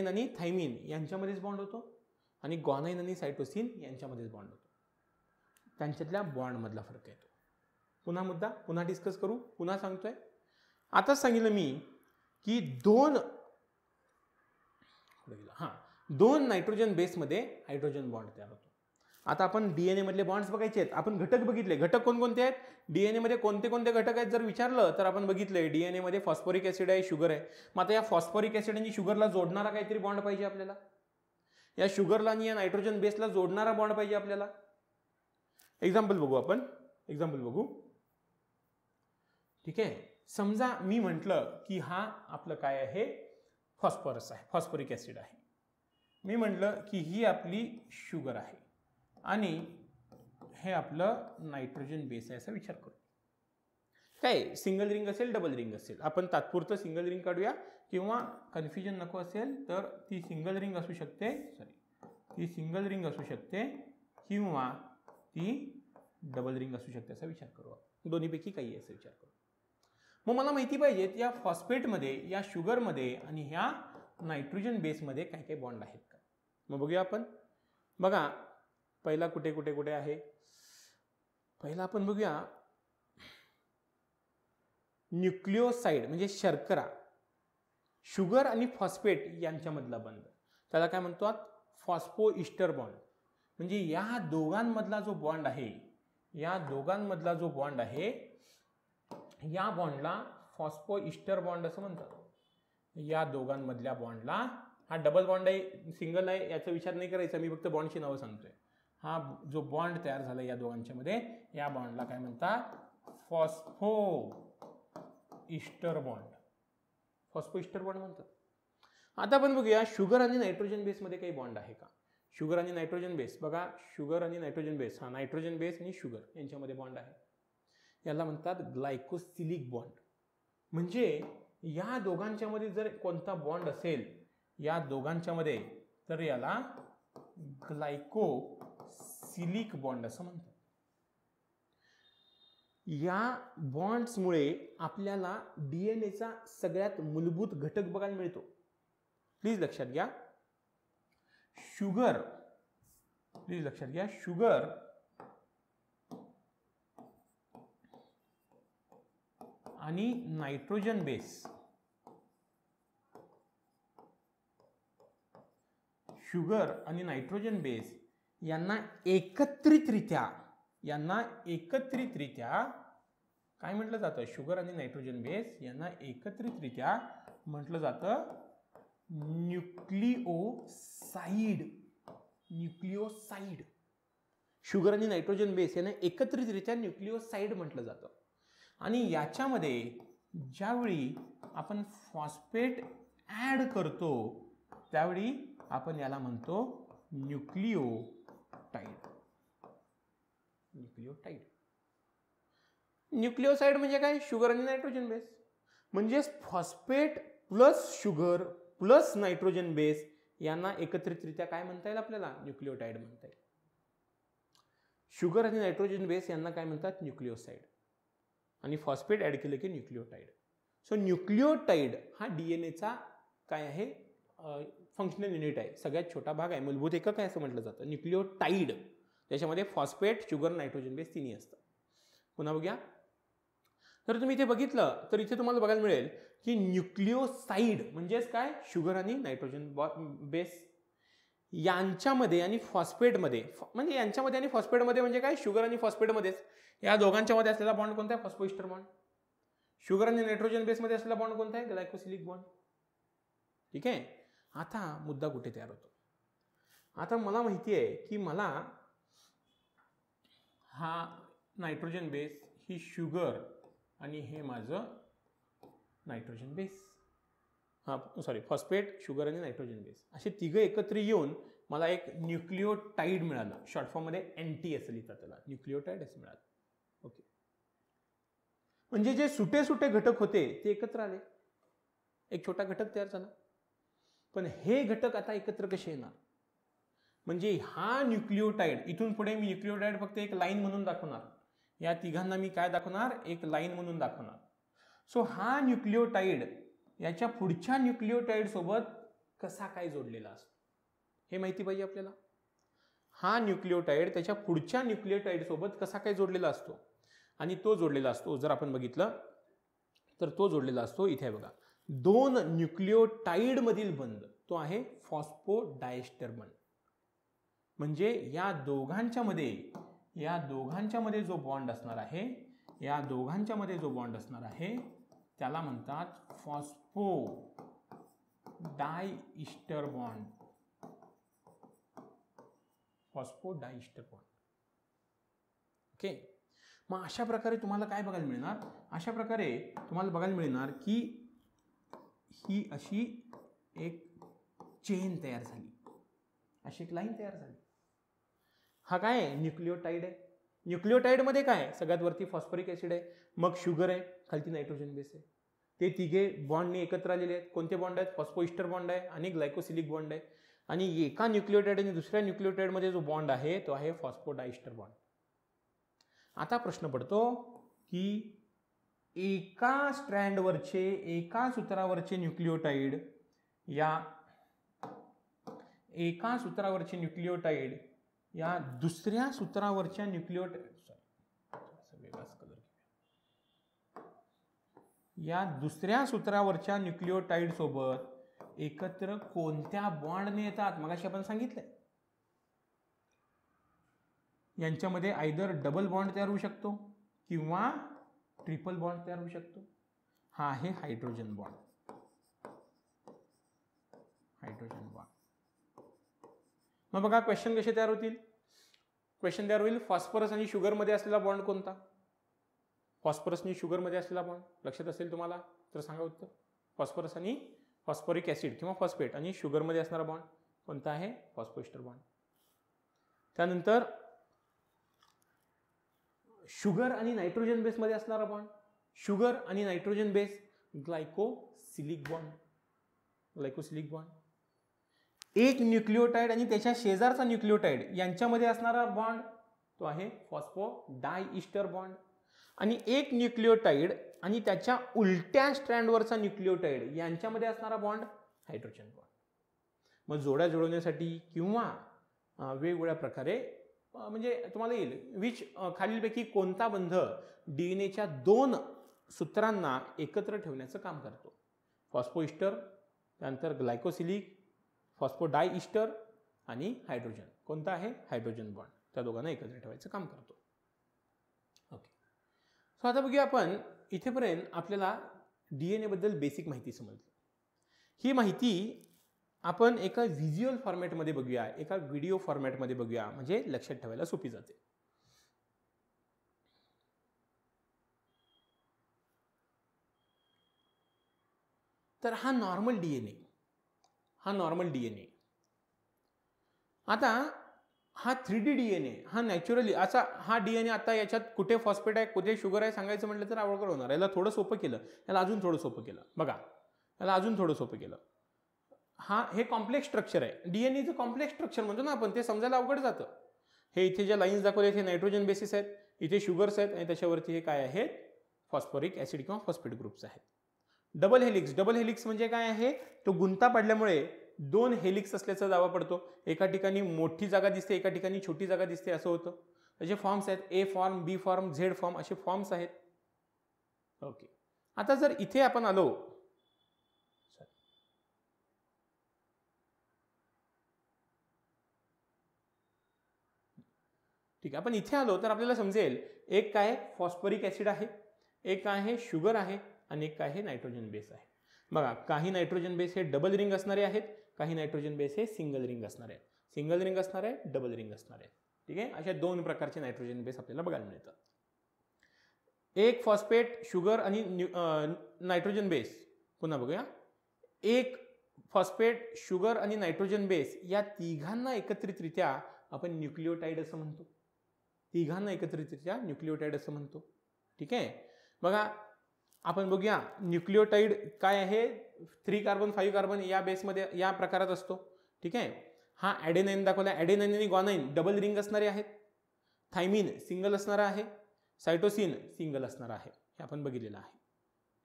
आणि थायमिन यांच्यामध्येच बॉन्ड होतो आणि ग्वानाईन आणि सायटोसिन यांच्यामध्येच बॉन्ड होतो. त्यांच्यातल्या बॉन्डमधला फरक येतो. पुन्हा डिस्कस करू. पुन्हा सांगतोय, आताच सांगितलं मी की दोन नायट्रोजन बेसमध्ये हायड्रोजन बॉन्ड तयार होतो. आता आपण डीएनए मधले बॉन्ड्स बघायचे आहेत. आपण घटक बघितले. घटक कोणकोणते आहेत? डीएनए मध्ये कोणते कोणते घटक आहेत जर विचारलं तर आपण बघितले, डीएनए मध्ये फॉस्फोरिक ऍसिड आहे, शुगर आहे. मग आता या फॉस्फोरिक ऍसिड आणि शुगरला जोडणारा काहीतरी बॉन्ड पाहिजे आपल्याला. या शुगरला आणि या नायट्रोजन बेसला जोडणारा बॉन्ड पाहिजे आपल्याला. एक्झाम्पल बघू. ठीक आहे, समजा मी म्हटलं की हा आपलं काय आहे? फॉस्फरस आहे, फॉस्फोरिक ऍसिड आहे. मी म्हटलं की ही आपली शुगर आहे आणि हे आपलं नायट्रोजन बेस आहे असा विचार करू. काय सिंगल रिंग असेल, डबल रिंग असेल, आपण तात्पुरतं सिंगल रिंग काढूया, किंवा कन्फ्युजन नको असेल तर ती सिंगल रिंग असू शकते, किंवा ती डबल रिंग असू शकते असा विचार करू. दोन्हीपैकी काही असा विचार करू. मग मला माहिती पाहिजे या फॉस्फेटमध्ये, या शुगरमध्ये आणि ह्या नायट्रोजन बेसमध्ये काय काय बॉन्ड आहेत का. मग बघूया आपण. बघा पहिला कुठे आहे. पहिला आपण बघूया न्यूक्लिओसाइड म्हणजे शर्करा. शुगर आणि फॉस्फेट यांच्यामधला बंध, त्याला काय म्हणतात? Phosphoester bond. म्हणजे या दोघांमधला जो बॉन्ड आहे, या बॉन्डला फॉस्फो इस्टर बॉन्ड असं म्हणतात. या दोघांमधल्या बॉन्डला, हा डबल बॉन्ड आहे, सिंगल आहे, याचा विचार नाही करायचा, मी फक्त बॉन्डची नावं सांगतोय. हा जो बॉन्ड तयार झाला या दोघांच्या मध्ये, या बॉन्डला काय म्हणतात? फॉस्फो इस्टर बॉन्ड म्हणतात. आता आपण बघूया शुगर आणि नायट्रोजन बेस मध्ये काही बॉन्ड आहे का. शुगर आणि नायट्रोजन बेस, बघा शुगर आणि नायट्रोजन बेस, हा नायट्रोजन बेस आणि शुगर यांच्यामध्ये बॉन्ड आहे. याला म्हणतात ग्लायकोसिलिक बॉन्ड. म्हणजे या दोघांच्या मध्ये जर कोणता बॉन्ड असेल या दोघांच्या मध्ये, तर याला ग्लायकोसिलिक बॉन्ड असं म्हणतात. या बॉन्ड्समुळे आपल्याला डीएनएचा सगळ्यात मूलभूत घटक बघायला मिळतो. प्लीज लक्षात घ्या, शुगर आणि नायट्रोजन बेस, यांना एकत्रितरित्या काय म्हटलं जातं? शुगर आणि नायट्रोजन बेस यांना एकत्रितरित्या म्हटलं जातं न्यूक्लिओसाइड. शुगर आणि नायट्रोजन बेस यांना एकत्रितरित्या न्यूक्लिओसाइड म्हटलं जातं. आणि याच्यामध्ये ज्यावेळी आपण फॉस्फेट ॲड करतो त्यावेळी आपण याला म्हणतो न्यूक्लिओटाइड. न्यूक्लिओटाइड. न्यूक्लिओसाइड म्हणजे काय? शुगर आणि नायट्रोजन बेस. म्हणजेच phosphate plus sugar plus nitrogen base यांना एकत्रितरित्या काय म्हणता येईल आपल्याला? न्यूक्लिओटाइड म्हणता येईल. शुगर आणि नायट्रोजन बेस यांना काय म्हणतात? न्यूक्लिओसाइड. आणि फॉस्फेट ॲड केलं की न्यूक्लिओटाइड. सो न्यूक्लिओटाइड हा डीएनएचा काय आहे? फंक्शनल युनिट आहे, सगळ्यात छोटा भाग आहे, मूलभूत एकक आहे असं म्हटलं जातं. न्यूक्लिओटाइड त्याच्यामध्ये फॉस्फेट, शुगर, नायट्रोजन बेस तिन्ही असतात. पुन्हा बघूया. तर तुम्ही इथे बघितलं तर इथे तुम्हाला बघायला मिळेल की न्यूक्लिओसाइड म्हणजेच काय? शुगर आणि नायट्रोजन बेस यांच्यामध्ये आणि फॉस्फेटमध्ये, म्हणजे यांच्यामध्ये आणि फॉस्फेटमध्ये म्हणजे काय? शुगर आणि फॉस्फेटमध्येच या दोघांच्या मध्ये असलेला बॉन्ड कोणता आहे? फॉस्फोइस्टर बॉन्ड. शुगर आणि नायट्रोजन बेसमध्ये असलेला बॉन्ड कोणता आहे? ग्लायकोसिलिक बॉन्ड. ठीक आहे. आता मुद्दा कुठे तयार होतो? आता मला माहिती आहे की मला हा नायट्रोजन बेस, ही शुगर आणि हे माझं नायट्रोजन बेस, फॉस्फेट, शुगर आणि नायट्रोजन बेस असे तिघं एकत्र येऊन मला एक न्यूक्लिओटाइड मिळालं. शॉर्ट फॉर्म मध्ये NT असं लिहितात त्याला, न्यूक्लिओटाइड असं मिळालं. ओके. म्हणजे जे सुटे सुटे घटक होते ते एकत्र आले, एक छोटा घटक तयार झाला. पण हे घटक आता एकत्र कसे येणार? म्हणजे हा न्यूक्लिओटाइड, इथून पुढे मी न्यूक्लिओटाइड फक्त एक लाईन म्हणून दाखवणार, या तिघांना मी काय दाखवणार? एक लाईन म्हणून दाखवणार. सो हा न्यूक्लिओटाइड याच्या पुढच्या न्यूक्लिओटाइड सोबत कसा काय जोडलेला असतो हे माहिती पाहिजे आपल्याला. हा न्यूक्लिओटाइड त्याच्या पुढच्या न्यूक्लिओटाइड सोबत कसा काय जोडलेला असतो, आणि तो जोडलेला असतो, जर आपण बघितलं तर तो जोडलेला असतो इथे बघा, दोन न्यूक्लिओटाइड मधील बंध, तो आहे फॉस्फोडायस्टर बंध. म्हणजे या दोघांच्या मध्ये जो बॉन्ड असणार आहे, या दोघांच्या मध्ये जो बॉन्ड असणार आहे त्याला म्हणतात फॉस्फोडायस्टर बॉन्ड. फॉस्फोडायस्टर बॉन्ड. ओके. मग अशा प्रकारे तुम्हाला काय बघायला मिळणार? अशा प्रकारे तुम्हाला बघायला मिळणार की ही अशी एक चेन तयार झाली, अशी एक लाईन तयार झाली. हा काय आहे? न्यूक्लिओटाइड आहे. न्यूक्लिओटाइड मध्ये काय? सगळ्यात वरती फॉस्फरिक ऍसिड आहे, मग शुगर आहे, खालती नायट्रोजन बेस आहे. ते तिघे बॉन्डने एकत्र आलेले आहेत. कोणते बॉन्ड आहेत? फॉस्फोइस्टर बॉन्ड आहे आणि ग्लायकोसिलिक बॉन्ड आहे. आणि एका न्यूक्लिओटाइड आणि दुसऱ्या न्यूक्लिओटाइड मध्ये जो बॉन्ड आहे तो आहे फॉस्फोडायस्टर बॉन्ड. आता प्रश्न पडतो की एका स्ट्रँडवरचे, एका सूत्रावरचे न्यूक्लिओटाइड या दुसऱ्या सूत्रावरच्या न्यूक्लिओटाइड सोबत एकत्र कोणत्या बॉन्डने येतात? मगाशी आपण सांगितलंय यांच्यामध्ये आयदर डबल बॉन्ड तयार होऊ शकतो किंवा ट्रिपल बॉन्ड तयार होऊ शकतो. हा आहे हायड्रोजन बॉन्ड. Hydrogen bond. मग बघा क्वेश्चन कसे तयार होतील? क्वेश्चन तयार होईल फॉस्फरस आणि शुगर मध्ये असलेला बॉन्ड कोणता? फॉस्फरस आणि शुगर मध्ये असलेला बॉन्ड लक्षात असेल तुम्हाला तर सांगा उत्तर. फॉस्फरस आणि फॉस्फोरिक ऍसिड किंवा फॉस्फेट आणि शुगर मध्ये असणारा बॉन्ड कोणता आहे? फॉस्फोइस्टर बॉन्ड. त्यानंतर शुगर आणि नायट्रोजन बेस मध्ये असणारा बॉन्ड, शुगर आणि नायट्रोजन बेस ग्लायकोसिलिक बॉन्ड. ग्लायकोसिलिक बॉन्ड. एक न्यूक्लिओटाइड आणि त्याच्या शेजारचा न्यूक्लिओटाइड यांच्यामध्ये असणारा बॉन्ड तो आहे फॉस्फोडायस्टर बॉन्ड. आणि एक न्यूक्लिओटाइड आणि त्याच्या उलट्या स्ट्रँडवरचा न्यूक्लिओटाइड यांच्यामध्ये असणारा बॉन्ड हायड्रोजन बॉन्ड. मग जोड्या जुळवण्यासाठी किंवा वेगवेगळ्या प्रकारे म्हणजे तुम्हाला येईल विच खालीलपैकी कोणता बंध डीएनएच्या दोन सूत्रांना एकत्र ठेवण्याचं काम करतो? फॉस्फोइस्टर, त्यानंतर ग्लायकोसिलिक, फॉस्फोडायस्टर आणि हायड्रोजन. कोणता आहे? Hydrogen bond. त्या दोघांना एकत्र ठेवायचं काम करतो. ओके. सो आता बघूया आपण इथेपर्यंत आपल्याला डीएनए बद्दल बेसिक माहिती समजली. ही माहिती आपण एका व्हिज्युअल फॉर्मॅटमध्ये बघूया, एका व्हिडिओ फॉर्मॅटमध्ये बघूया, म्हणजे लक्षात ठेवायला सोपी जाते. तर हा नॉर्मल DNA, हा नॉर्मल DNA. आता हा 3D DNA, हा नॅचरली असा हा DNA. आता याच्यात कुठे फॉस्फेट आहे कुठे शुगर आहे सांगायचं म्हटलं तर अवघड होणार. याला थोडं सोपं केलं, याला अजून थोडं सोपं केलं. बघा, याला अजून थोडं सोपं केलं. हे कॉम्प्लेक्स स्ट्रक्चर आहे. DNAचं कॉम्प्लेक्स स्ट्रक्चर म्हणतो ना आपण, ते समजायला अवघड जातं. हे इथे ज्या लाईन्स दाखवले इथे नायट्रोजन बेसिस आहेत, इथे शुगर्स आहेत आणि त्याच्यावरती हे काय आहेत, फॉस्फोरिक ऍसिड किंवा फॉस्फेट ग्रुप्स आहेत. डबल हेलिक्स, डबल हेलिक्स म्हणजे काय आहे, तो गुंता पडल्यामुळे 2 हेलिक्स असल्याचा दावा पडतो. एका ठिकाणी मोठी जागा दिसते, एका ठिकाणी छोटी जागा दिसते, असं होतं. त्याचे फॉर्म्स आहेत, A form, B form, Z form असे फॉर्म्स आहेत. ओके, आता जर इथे आपण आलो, ठीक आहे, आपण इथे आलो तर आपल्याला समजेल एक काय फॉस्फोरिक ऍसिड आहे, एक आहे शुगर आहे आणि एक आहे नायट्रोजन बेस आहे. बघा, काही नायट्रोजन बेस हे डबल रिंग असणारे आहेत, काही नायट्रोजन बेस हे सिंगल रिंग असणार आहे. सिंगल रिंग असणार आहे, डबल रिंग असणार आहे. ठीक आहे, अशा 2 प्रकारचे नायट्रोजन बेस आपल्याला बघायला मिळतात. एक फॉस्फेट, शुगर आणि नायट्रोजन बेस. पुन्हा बघूया, एक फॉस्फेट, शुगर आणि नायट्रोजन बेस या तिघांना एकत्रितरित्या आपण न्यूक्लियोटाइड असं म्हणतो. तिघांना एकत्रितरित्या न्यूक्लियोटाइड असं म्हणतो. ठीक आहे, बघा आपण बघूया न्यूक्लियोटाइड काय आहे. 3 कार्बन 5 कार्बन या बेसमध्ये या प्रकारात असतो. ठीक आहे, हा ॲडेनाइन दाखवला. ॲडेनाइन आणि ग्वानाइन डबल रिंग असणारे आहेत. थायमिन सिंगल असणारा आहे. सायटोसिन सिंगल असणारा आहे. हे आपण बघितलेलं आहे.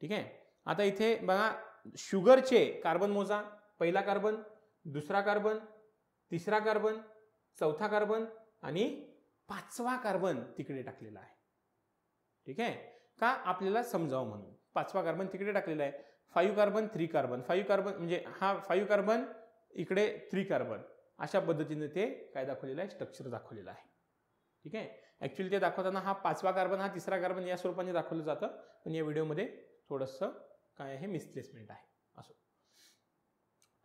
ठीक आहे, आता इथे बघा शुगरचे कार्बन मोजा. पहिला कार्बन, दुसरा कार्बन, तिसरा कार्बन, चौथा कार्बन आणि 5वा कार्बन तिकडे टाकलेला आहे. ठीक आहे, का आपल्याला समजावं म्हणून 5वा कार्बन तिकडे टाकलेला आहे. 5 कार्बन 3 कार्बन, 5 कार्बन म्हणजे हा 5 कार्बन इकडे 3 कार्बन, अशा पद्धतीने ते काय दाखवलेलं आहे, स्ट्रक्चर दाखवलेलं आहे. ठीक आहे, ऍक्च्युअली ते दाखवताना हा 5वा कार्बन हा 3रा कार्बन या स्वरूपाने दाखवलं जातं, पण या व्हिडिओमध्ये थोडंसं काय आहे मिसप्लेसमेंट आहे. असो,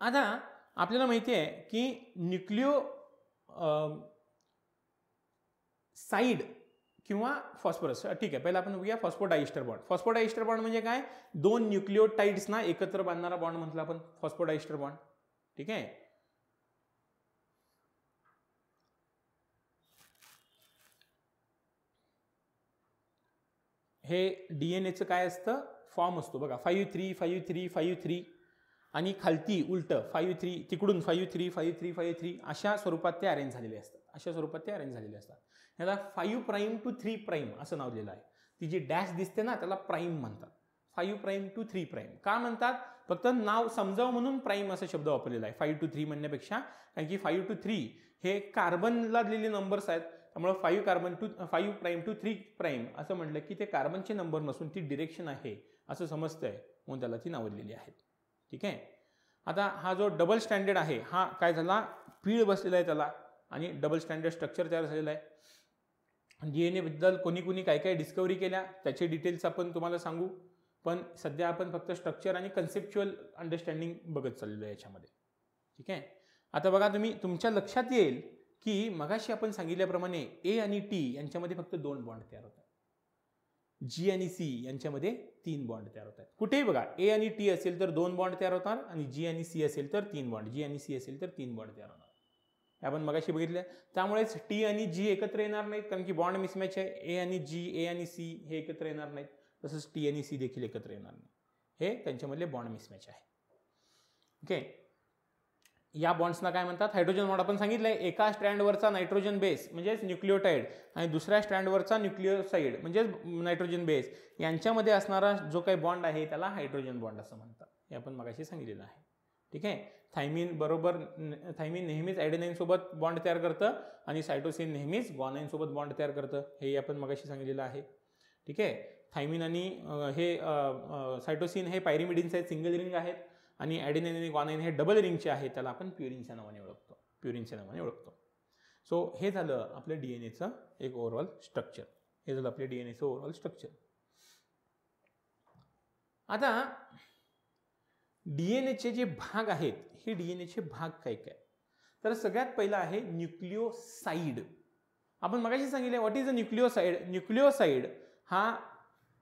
आता आपल्याला माहिती आहे की न्यूक्लिओ साइड किंवा फॉस्फरस. ठीक आहे, पहिला आपण बघूया फॉस्फोडायस्टर बॉन्ड. फॉस्फोडायस्टर बॉन्ड म्हणजे काय, 2 न्यूक्लियोटाइड्स ना एकत्र बांधणारा बॉन्ड म्हटलं आपण फॉस्फोडायस्टर बॉन्ड. ठीक आहे, हे DNAचं काय असतं, फॉर्म असतो बघा. 5-3 5-3 5-3 आणि खालती उलट 5-3, तिकडून 5-3 5-3 5-3 अशा स्वरूपात ते अरेंज झालेले असतात. अशा स्वरूपात ते अरेंज झालेले असतात. ह्याला 5 प्राईम टू 3 प्राईम असं नाव दिलेलं आहे. ती जी डॅश दिसते ना त्याला प्राईम म्हणतात. 5 प्राईम टू 3 प्राईम का म्हणतात, फक्त नाव समजावं म्हणून प्राईम असा शब्द वापरलेला आहे 5 to 3 म्हणण्यापेक्षा. कारण की 5 to 3 हे कार्बनला दिलेले नंबर्स आहेत, त्यामुळे 5 प्राईम टू 3 प्राईम असं म्हटलं की ते कार्बनचे नंबर नसून ती डिरेक्शन आहे असं समजतंय, म्हणून त्याला ती नावं दिलेली आहेत. ठीक आहे, आता हा जो डबल स्टँडर्ड आहे हा काय झाला, पीळ बसलेला आहे त्याला आणि डबल स्टँडर्ड स्ट्रक्चर तयार झालेलं आहे. DNA बद्दल कोणी कोणी काय काय डिस्कवरी केल्या त्याचे डिटेल्स आपण तुम्हाला सांगू, पण सध्या आपण फक्त स्ट्रक्चर आणि कन्सेप्च्युअल अंडरस्टँडिंग बघत चाललेलो आहे याच्यामध्ये. ठीक आहे, आता बघा तुम्ही तुमच्या लक्षात येईल की मगाशी आपण सांगितल्याप्रमाणे A आणि T यांच्यामध्ये फक्त 2 बॉन्ड तयार होतात. G आणि C यांच्यामध्ये 3 बॉन्ड तयार होतात. कुठेही बघा A आणि T असेल तर 2 बॉन्ड तयार होतात आणि G आणि C असेल तर 3 बॉन्ड, G आणि C असेल तर 3 बॉन्ड तयार होणार. आपण मगाशी बघितलं, त्यामुळेच T आणि G एकत्र येणार नाहीत कारण की बॉन्ड मिसमॅच आहे. A आणि G, A आणि C हे एकत्र येणार नाहीत, तसंच T आणि C देखील एकत्र येणार नाही. हे त्यांच्यामधले बॉन्ड मिसमॅच आहे. ओके, या बॉन्ड्सना काय म्हणतात, हायड्रोजन बॉन्ड. आपण सांगितलंय एका स्ट्रँडवरचा नायट्रोजन बेस म्हणजेच न्यूक्लियोटाइड आणि दुसऱ्या स्ट्रँडवरचा न्यूक्लियोसाइड म्हणजेच नायट्रोजन बेस यांच्यामध्ये असणारा जो काही बॉन्ड आहे त्याला हायड्रोजन बॉन्ड असं म्हणतात. हे आपण मगाशी सांगितलेलं आहे. ठीक आहे, थायमिन नेहमीच ॲडेनाइन सोबत बॉन्ड तयार करतं आणि सायटोसिन नेहमीच ग्वानाइन सोबत बॉन्ड तयार करतं, हे आपण मगाशी सांगितलेलं आहे. ठीक आहे, थायमिन आणि हे सायटोसिन हे पायरिमिडिन्स आहेत, सिंगल रिंग आहेत आणि ॲडेनाइन आणि ग्वानाइन हे डबल रिंगचे आहेत, त्याला आपण प्युरिनच्या नावाने ओळखतो. सो हे झालं आपलं DNAचं एक ओव्हरऑल स्ट्रक्चर. आता DNAचे जे भाग आहेत, हे DNAचे भाग काय काय, तर सगळ्यात पहिला आहे न्यूक्लियोसाइड. आपण मगाशी सांगितले what is a nucleoside. Nucleoside हा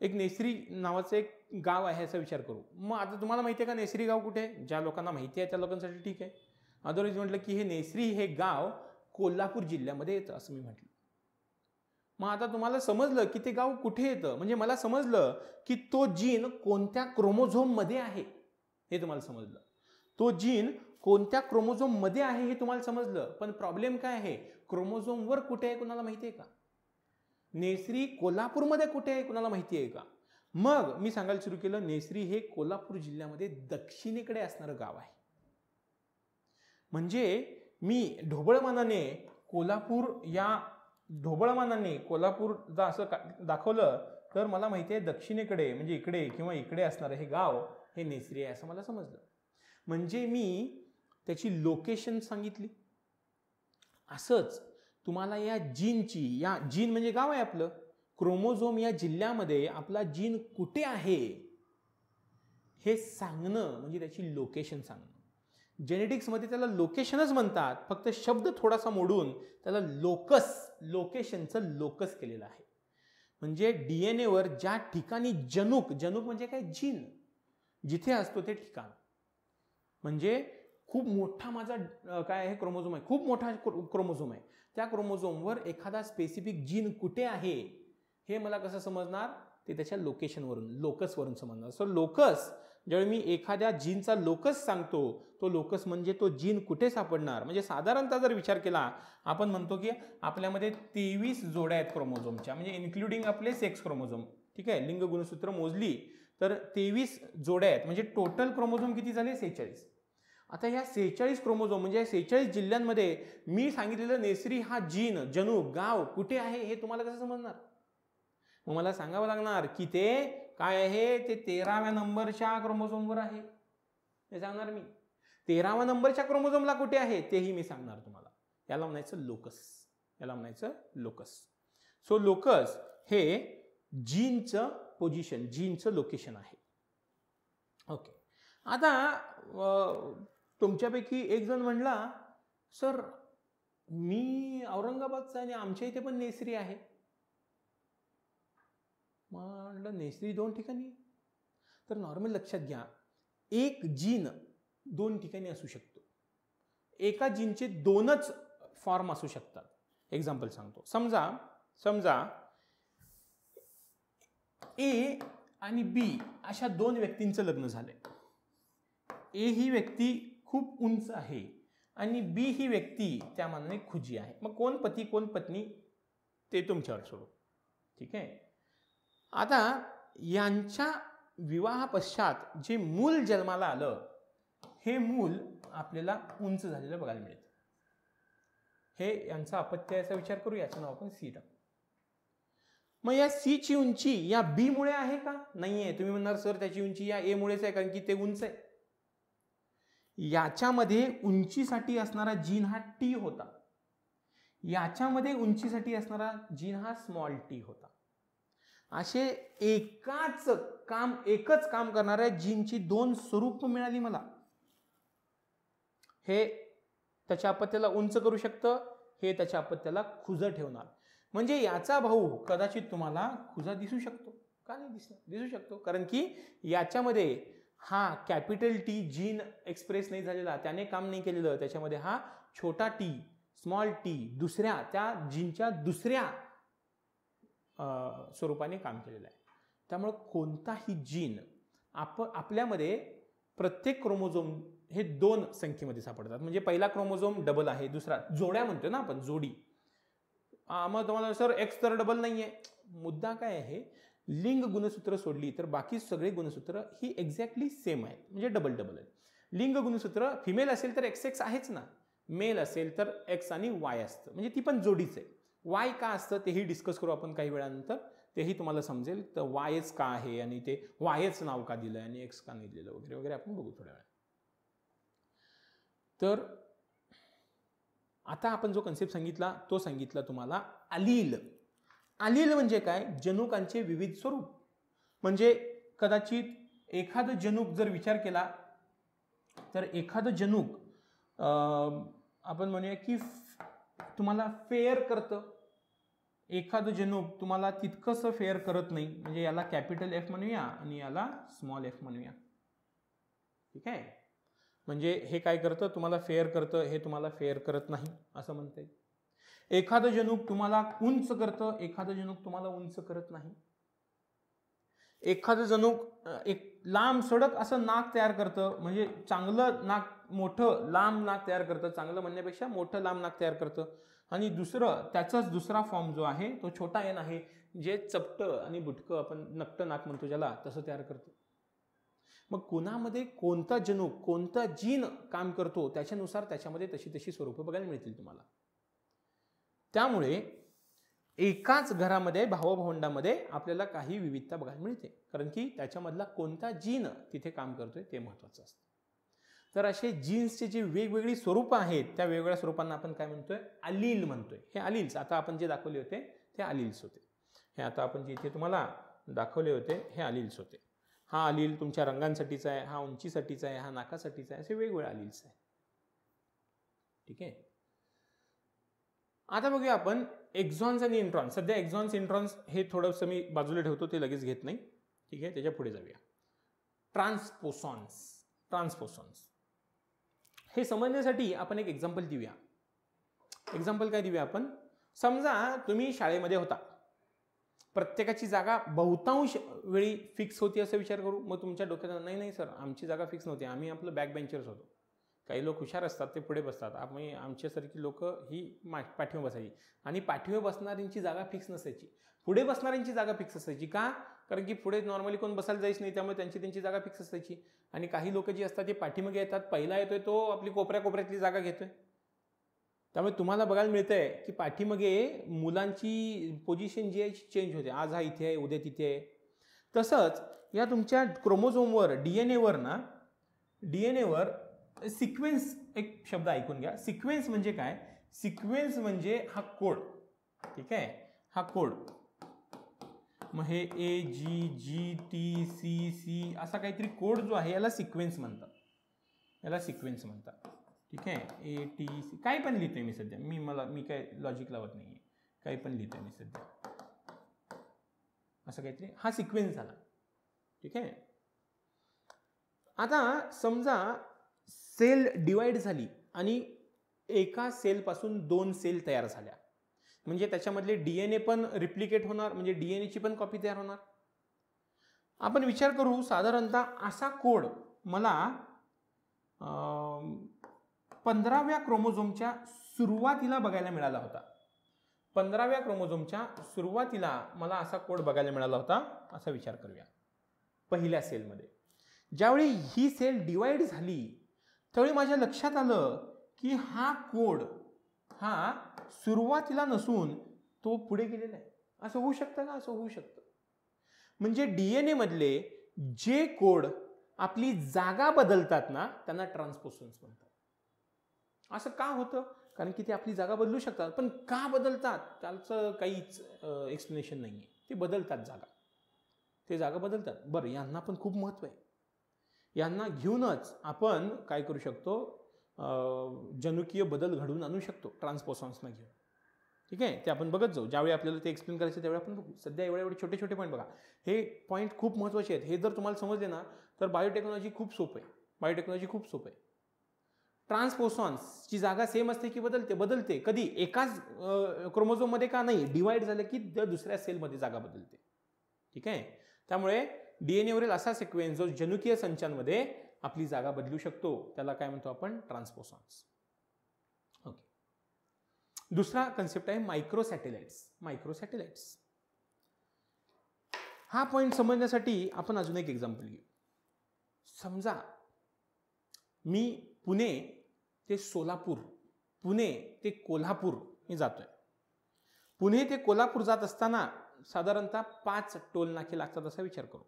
एक नेसरी नावाचं एक गाव आहे असा विचार करू. मग आता तुम्हाला माहिती आहे का नेसरी गाव कुठे आहे? ज्या लोकांना माहिती आहे त्या लोकांसाठी ठीक आहे. अदरवाईज म्हटलं की हे नेसरी हे गाव कोल्हापूर जिल्ह्यामध्ये येतं असं मी म्हटलं. मग आता तुम्हाला समजलं की ते गाव कुठे येतं, म्हणजे मला समजलं की तो जीन कोणत्या क्रोमोझोम मध्ये आहे हे तुम्हाला समजलं. तो जीन कोणत्या क्रोमोझोम मध्ये आहे हे तुम्हाला समजलं. पण प्रॉब्लेम काय आहे, क्रोमोझोमवर कुठे आहे कुणाला माहिती आहे का? नेसरी कोल्हापूरमध्ये कुठे आहे कुणाला माहिती आहे का? मग मी सांगायला सुरू केलं, नेसरी हे कोल्हापूर जिल्ह्यामध्ये दक्षिणेकडे असणारं गाव आहे. म्हणजे मी ढोबळमानाने कोल्हापूर जर असं दाखवलं तर मला माहिती आहे दक्षिणेकडे म्हणजे इकडे किंवा इकडे असणारं हे गाव हे नेसरी आहे असं मला समजलं. म्हणजे मी त्याची लोकेशन सांगितली. असंच तुम्हाला या जीन म्हणजे गाव आहे आपलं, क्रोमोझोम या जिल्ह्यामध्ये आपला जीन कुठे आहे हे सांगणं म्हणजे त्याची लोकेशन सांगणं. जेनेटिक्समध्ये त्याला लोकेशनच म्हणतात, फक्त शब्द थोडासा मोडून त्याला लोकेशनचं लोकस केलेलं आहे. म्हणजे DNA वर ज्या ठिकाणी जनुक म्हणजे काय, जीन जिथे असतो ते ठिकाण. म्हणजे खूप मोठा माझा काय आहे क्रोमोझोम आहे, खूप मोठा क्रोमोझोम आहे, त्या क्रोमोझोमवर एखादा स्पेसिफिक जीन कुठे आहे हे मला कसं समजणार, ते त्याच्या लोकसवरून समजणार. सो लोकस, ज्यावेळी मी एखाद्या जीनचा लोकस सांगतो, तो लोकस म्हणजे तो जीन कुठे सापडणार. म्हणजे साधारणतः जर विचार केला, आपण म्हणतो की आपल्यामध्ये 23 जोड्या आहेत क्रोमोझोमच्या, म्हणजे इन्क्लुडिंग आपले सेक्स क्रोमोझोम. ठीक आहे, लिंग गुणसूत्र मोजली तर 23 जोड्या आहेत, म्हणजे टोटल क्रोमोझोम किती झाले, 46. आता या 46 क्रोमोझोम म्हणजे 46 जिल्ह्यांमध्ये मी सांगितलेलं नेसरी हा जीन जनुक गाव कुठे आहे हे तुम्हाला कसं समजणार? मग मला सांगावं लागणार की ते काय आहे, ते 13व्या नंबरच्या क्रोमोझोमवर आहे हे सांगणार मी. 13व्या नंबरच्या क्रोमोझोमला कुठे आहे तेही मी सांगणार तुम्हाला. याला म्हणायचं लोकस. सो लोकस हे जीनचं पोझिशन, जीनचं लोकेशन आहे. ओके. आता तुमच्यापैकी एक जण म्हणला, सर मी औरंगाबादचा आणि आमच्या इथे पण नेसरी आहे. म्हटलं नेसरी 2 ठिकाणी, तर नॉर्मल लक्षात घ्या, एक जीन 2 ठिकाणी असू शकतो. एका जीनचे 2च फॉर्म असू शकतात. एक्झाम्पल सांगतो. समजा ए आणि बी अशा 2 व्यक्तींचं लग्न झालंय. ए ही व्यक्ती खूप उंच आहे आणि बी ही व्यक्ती त्या मानाने खुजी आहे. मग कोण पती कोण पत्नी ते तुमच्यावर सोडू. ठीक आहे. आता यांच्या विवाहापश्चात जे मूल जन्माला आलं, हे मूल आपल्याला उंच झालेलं बघायला मिळतं. हे यांचा अपत्य याचा विचार करू, याचं नाव आपण सी टाकू. मग या सी ची उंची या बी मुळे आहे का? नाहीये. तुम्ही म्हणणार सर त्याची उंची या ए मुळेच आहे, कारण की ते उंच आहे. याच्यामध्ये उंचीसाठी असणारा जीन हा टी होता, याच्यामध्ये उंचीसाठी असणारा जीन हा स्मॉल टी होता. असे एकच काम करणाऱ्या जीनची 2 स्वरूप मिळाली मला. हे त्याच्या अपत्याला उंच करू शकतं, हे त्याच्या अपत्याला खुजं ठेवणार. म्हणजे याचा भाऊ कदाचित तुम्हाला खुजा दिसू शकतो. का नाही दिसू शकतो, कारण की याच्यामध्ये हा कॅपिटल टी जीन एक्सप्रेस नाही झालेला, त्याने काम नाही केलेलं. त्याच्यामध्ये हा छोटा टी, स्मॉल टी दुसऱ्या त्या जीनच्या दुसऱ्या स्वरूपाने काम केलेलं आहे. त्यामुळे कोणताही जीन आपल्यामध्ये प्रत्येक क्रोमोझोम हे 2 संख्येमध्ये सापडतात. म्हणजे पहिला क्रोमोझोम डबल आहे, दुसरा जोड्या म्हणतो ना आपण, जोडी. मग तुम्हाला सर एक्स तर डबल नाहीये. मुद्दा काय आहे, लिंग गुणसूत्र सोडली तर बाकी सगळे गुणसूत्र ही एक्झॅक्टली सेम आहेत, म्हणजे डबल आहे. लिंग गुणसूत्र फिमेल असेल तर XX आहेच ना, मेल असेल तर X आणि Y असतं, म्हणजे ती पण जोडीच आहे. Y का असतं तेही डिस्कस करू आपण काही वेळानंतर, तेही तुम्हाला समजेल. तर Yच का आहे आणि ते Yच नाव का दिलं आणि X का नाही दिलं वगैरे वगैरे आपण बघू थोड्या वेळा. तर आता आपण जो कन्सेप्ट सांगितला तो सांगितला तुम्हाला अलील. अलील म्हणजे काय, जनुकांचे विविध स्वरूप. म्हणजे कदाचित एखादं जनुक जर विचार केला तर एखादं जनुक आपण म्हणूया की तुम्हाला फेअर करतं, एखादं जनुक तुम्हाला तितकंसं फेअर करत नाही, म्हणजे याला कॅपिटल F म्हणूया आणि याला स्मॉल f म्हणूया. ठीक आहे, म्हणजे हे काय करतं, तुम्हाला फेअर करतं, हे तुम्हाला फेअर करत नाही असं म्हणता येईल. एखादं जनुक तुम्हाला उंच करतं, एखादं जनुक तुम्हाला उंच करत नाही. एखादं जनुक एक लांब सडक असं नाक तयार करतं, म्हणजे चांगलं नाक, मोठं लांब नाक तयार करतं, चांगलं म्हणण्यापेक्षा मोठं लांब नाक तयार करतं. आणि दुसरं त्याचाच दुसरा फॉर्म जो आहे तो छोटा एन आहे, जे चपटं आणि बुटकं, आपण नक्ट नाक म्हणतो ज्याला, तसं तयार करतं. मग कुणामध्ये कोणता जनुक, कोणता जीन काम करतो त्याच्यानुसार त्याच्यामध्ये तशी तशी स्वरूपं बघायला मिळतील तुम्हाला. त्यामुळे एकाच घरामध्ये, भावभावंडामध्ये आपल्याला काही विविधता बघायला मिळते, कारण की त्याच्यामधला कोणता जीन तिथे काम करतोय ते महत्त्वाचं असतं. तर असे जीन्सचे जे वेगवेगळी स्वरूपं आहेत, त्या वेगवेगळ्या स्वरूपांना आपण काय म्हणतोय, अलील म्हणतोय. हे अलील्स आता आपण जे दाखवले होते ते अलील्स होते. हे आता आपण जे इथे तुम्हाला दाखवले होते हे अलील्स होते. हा अलील तुमच्या रंगांसाठीचा आहे, हा उंचीसाठीचा आहे, हा नाकासाठीचा आहे, असे वेगवेगळे अलील्स आहे. ठीक आहे, आता बघूया आपण एक्झॉन्स आणि इंट्रॉन्स. सध्या एक्झॉन्स इंट्रॉन्स हे थोडंसं मी बाजूला ठेवतो, ते लगेच घेत नाही. ठीक आहे, त्याच्या पुढे जाऊया. ट्रान्सपोसॉन्स. ट्रान्सपोसॉन्स हे समजण्यासाठी आपण एक एक्झाम्पल देऊया. एक्झाम्पल काय देऊया आपण, समजा तुम्ही शाळेमध्ये होता, प्रत्येकाची जागा बहुतांश वेळी फिक्स होती असं विचार करू. मग तुमच्या डोक्यात नाही नाही सर, आमची जागा फिक्स नव्हती, आम्ही आपलं बॅक बेंचर्स होतो. काही लोक हुशार असतात, ते पुढे बसतात, आम्ही आमच्यासारखी लोक ही पाठीवर बसायची. आणि पाठीवर बसणाऱ्यांची जागा फिक्स नसायची, पुढे बसणाऱ्यांची जागा फिक्स असायची. का? कारण की पुढे नॉर्मली कोण बसायला जायच नाही, त्यामुळे त्यांची जागा फिक्स असायची. आणि काही लोक जी असतात ते पाठीमागे येतात, पहिला येतोय तो आपली कोपऱ्यातली जागा घेतोय. त्यामुळे तुम्हाला बघायला मिळतंय की पाठीमागे मुलांची पोझिशन जी आहे चेंज होते. आज हा इथे आहे, उद्या तिथे आहे. तसंच या तुमच्या क्रोमोझोमवर, डीएनएवर सिक्वेन्स, एक शब्द ऐकून घ्या. सिक्वेन्स म्हणजे काय? सिक्वेन्स म्हणजे हा कोड. ठीक आहे, हा कोड. मग हे AGGTCC असा काहीतरी कोड जो आहे याला सिक्वेन्स म्हणतात, याला सिक्वेन्स म्हणतात. ठीक आहे, ATC काही पण लिहितोय मी सध्या, मी काय लॉजिक लावत नाहीये, काही पण लिहितोय मी सध्या, असं काहीतरी. हा सिक्वेन्स झाला. ठीक आहे, आता समजा सेल डिवाइड झाली आणि एका सेलपासून 2 सेल तयार झाल्या, म्हणजे त्याच्यामधले डीएनए पण रिप्लिकेट होणार, म्हणजे डीएनएची पण कॉपी तयार होणार. आपण विचार करू, साधारणतः असा कोड मला 15व्या क्रोमोझोमच्या सुरुवातीला बघायला मिळाला होता. 15व्या क्रोमोझोमच्या सुरुवातीला मला असा कोड बघायला मिळाला होता, असा विचार करूया. पहिल्या सेलमध्ये ज्यावेळी ही सेल डिवाइड झाली त्यावेळी माझ्या लक्षात आलं की हा कोड हा सुरुवातीला नसून तो पुढे गेलेला आहे. असं होऊ शकतं का? असं होऊ शकतं. म्हणजे डीएनए मधले जे कोड आपली जागा बदलतात ना, त्यांना ट्रान्सपोसॉन्स म्हणतात. असं का होतं? कारण की ते आपली जागा बदलू शकतात, पण का बदलतात त्याचं काहीच एक्सप्लेनेशन नाही आहे. ते बदलतात जागा, ते जागा बदलतात. बरं, यांना पण खूप महत्त्व आहे. यांना घेऊनच आपण काय करू शकतो, जनुकीय बदल घडवून आणू शकतो ट्रान्सपोसॉन्सना घेऊन. ठीक आहे, ते आपण बघत जाऊ. ज्यावेळी आपल्याला ते एक्सप्लेन करायचं त्यावेळी आपण बघू. सध्या एवढे छोटे छोटे पॉईंट बघा. हे पॉईंट खूप महत्त्वाचे आहेत. हे जर तुम्हाला समजले ना तर बायोटेक्नॉलॉजी खूप सोपं आहे. बायोटेक्नॉलॉजी खूप सोपं आहे. ट्रान्सपोसॉन्सची जागा सेम असते की बदलते. कधी एकाच क्रोमोझोममध्ये का नाही, डिवाइड झालं की दुसऱ्या सेलमध्ये जागा बदलते. ठीक आहे, त्यामुळे डीएनएवरील असा सिक्वेन्स जो जनुकीय संचांमध्ये आपली जागा बदलू शकतो त्याला काय म्हणतो आपण, ट्रान्सपोसॉन्स. ओके, दुसरा कन्सेप्ट आहे मायक्रोसॅटेलाइट्स. मायक्रोसॅटेलाइट्स हा पॉइंट समजण्यासाठी आपण अजून एक एक्झाम्पल घेऊ. समजा मी पुणे ते सोलापूर, पुणे ते कोल्हापूर मी जातोय. पुणे ते कोल्हापूर जात असताना साधारणतः 5 टोल नाके लागतात असा विचार करू.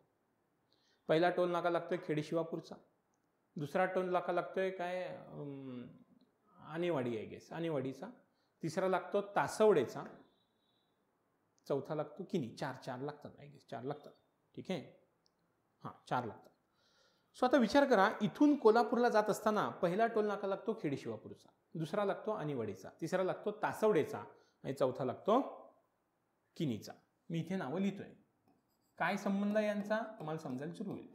पहिला टोल नाका लागतोय खेडेशिवापूरचा, दुसरा टोल नाका लागतोय काय आणेवाडी, आय गेस आणेवाडीचा, तिसरा लागतो तासवडेचा, चौथा लागतो किनी. 4 लागतात, आय गेस 4 लागतात. ठीक आहे, हां 4 लागतात. सो आता विचार करा, इथून कोल्हापूरला जात असताना पहिला टोल नाका लागतो खेडेशिवापूरचा, दुसरा लागतो आणेवाडीचा, तिसरा लागतो तासवडेचा आणि चौथा लागतो किनीचा. मी इथे नावं लिहितोय. काय संबंध आहे यांचा तुम्हाला समजायला सुरू होईल.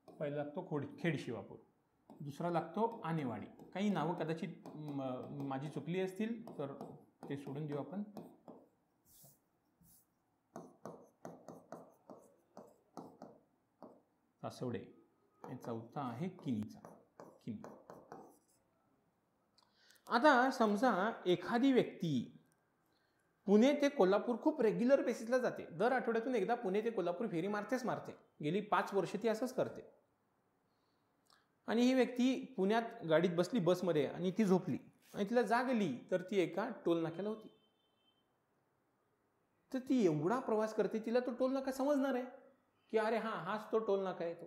पहिला लागतो खेडशिवापूर, दुसरा लागतो आनेवाडी. काही नावं कदाचित माझी चुकली असतील तर ते सोडून देऊ आपण. सासवडे. चौथा आहे किनीचा. किनी. आता समजा एखादी व्यक्ती पुणे ते कोल्हापूर खूप रेग्युलर बेसिसला जाते. दर आठवड्यातून एकदा पुणे ते कोल्हापूर फेरी मारते. गेली 5 वर्ष ती असंच करते. आणि ही व्यक्ती पुण्यात गाडीत बसली बसमध्ये आणि ती झोपली आणि तिला जाग आली तर ती एका टोल नाक्याला होती. तर ती एवढा प्रवास करते, तिला तो टोल नाका समजणार आहे की अरे हाच तो टोल नाका आहे. तो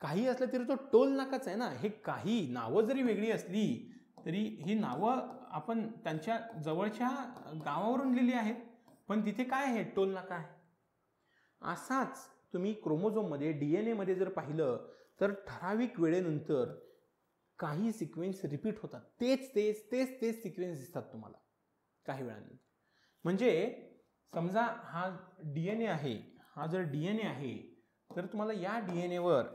काही असलं तरी तो टोल नाकाच आहे ना. हे काही नावं जरी वेगळी असली तरी ही नावं आपण त्यांच्या जवळच्या गावावरून लिहिली आहेत, पण तिथे काय आहे, टोल नाका आहे. असाच तुम्ही क्रोमोझोममध्ये DNA मध्ये जर पाहिलं तर ठराविक वेळेनंतर काही सिक्वेन्स रिपीट होतात. तेच सिक्वेन्स दिसतात तुम्हाला काही वेळानंतर. म्हणजे समजा हा DNA आहे, हा जर DNA आहे तर तुम्हाला या DNA वर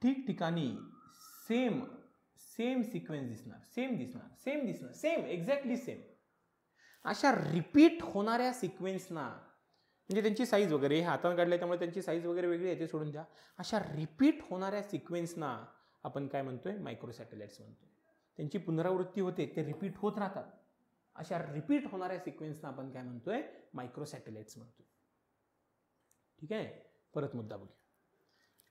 ठिकठिकाणी सेम सिक्वेन्स दिसणार, सेम एक्झॅक्टली सेम. अशा रिपीट होणाऱ्या सिक्वेन्सना, म्हणजे त्यांची साईज वगैरे हे हाताने काढले त्यामुळे त्यांची साईज वगैरे वेगळी आहे, ते सोडून द्या. अशा रिपीट होणाऱ्या सिक्वेन्सना आपण काय म्हणतोय, मायक्रोसॅटेलाइट्स म्हणतोय. त्यांची पुनरावृत्ती होते, ते रिपीट होत राहतात. अशा रिपीट होणाऱ्या सिक्वेन्सना आपण काय म्हणतोय, मायक्रोसॅटेलाइट्स म्हणतोय. ठीक आहे. परत मुद्दा बघूया.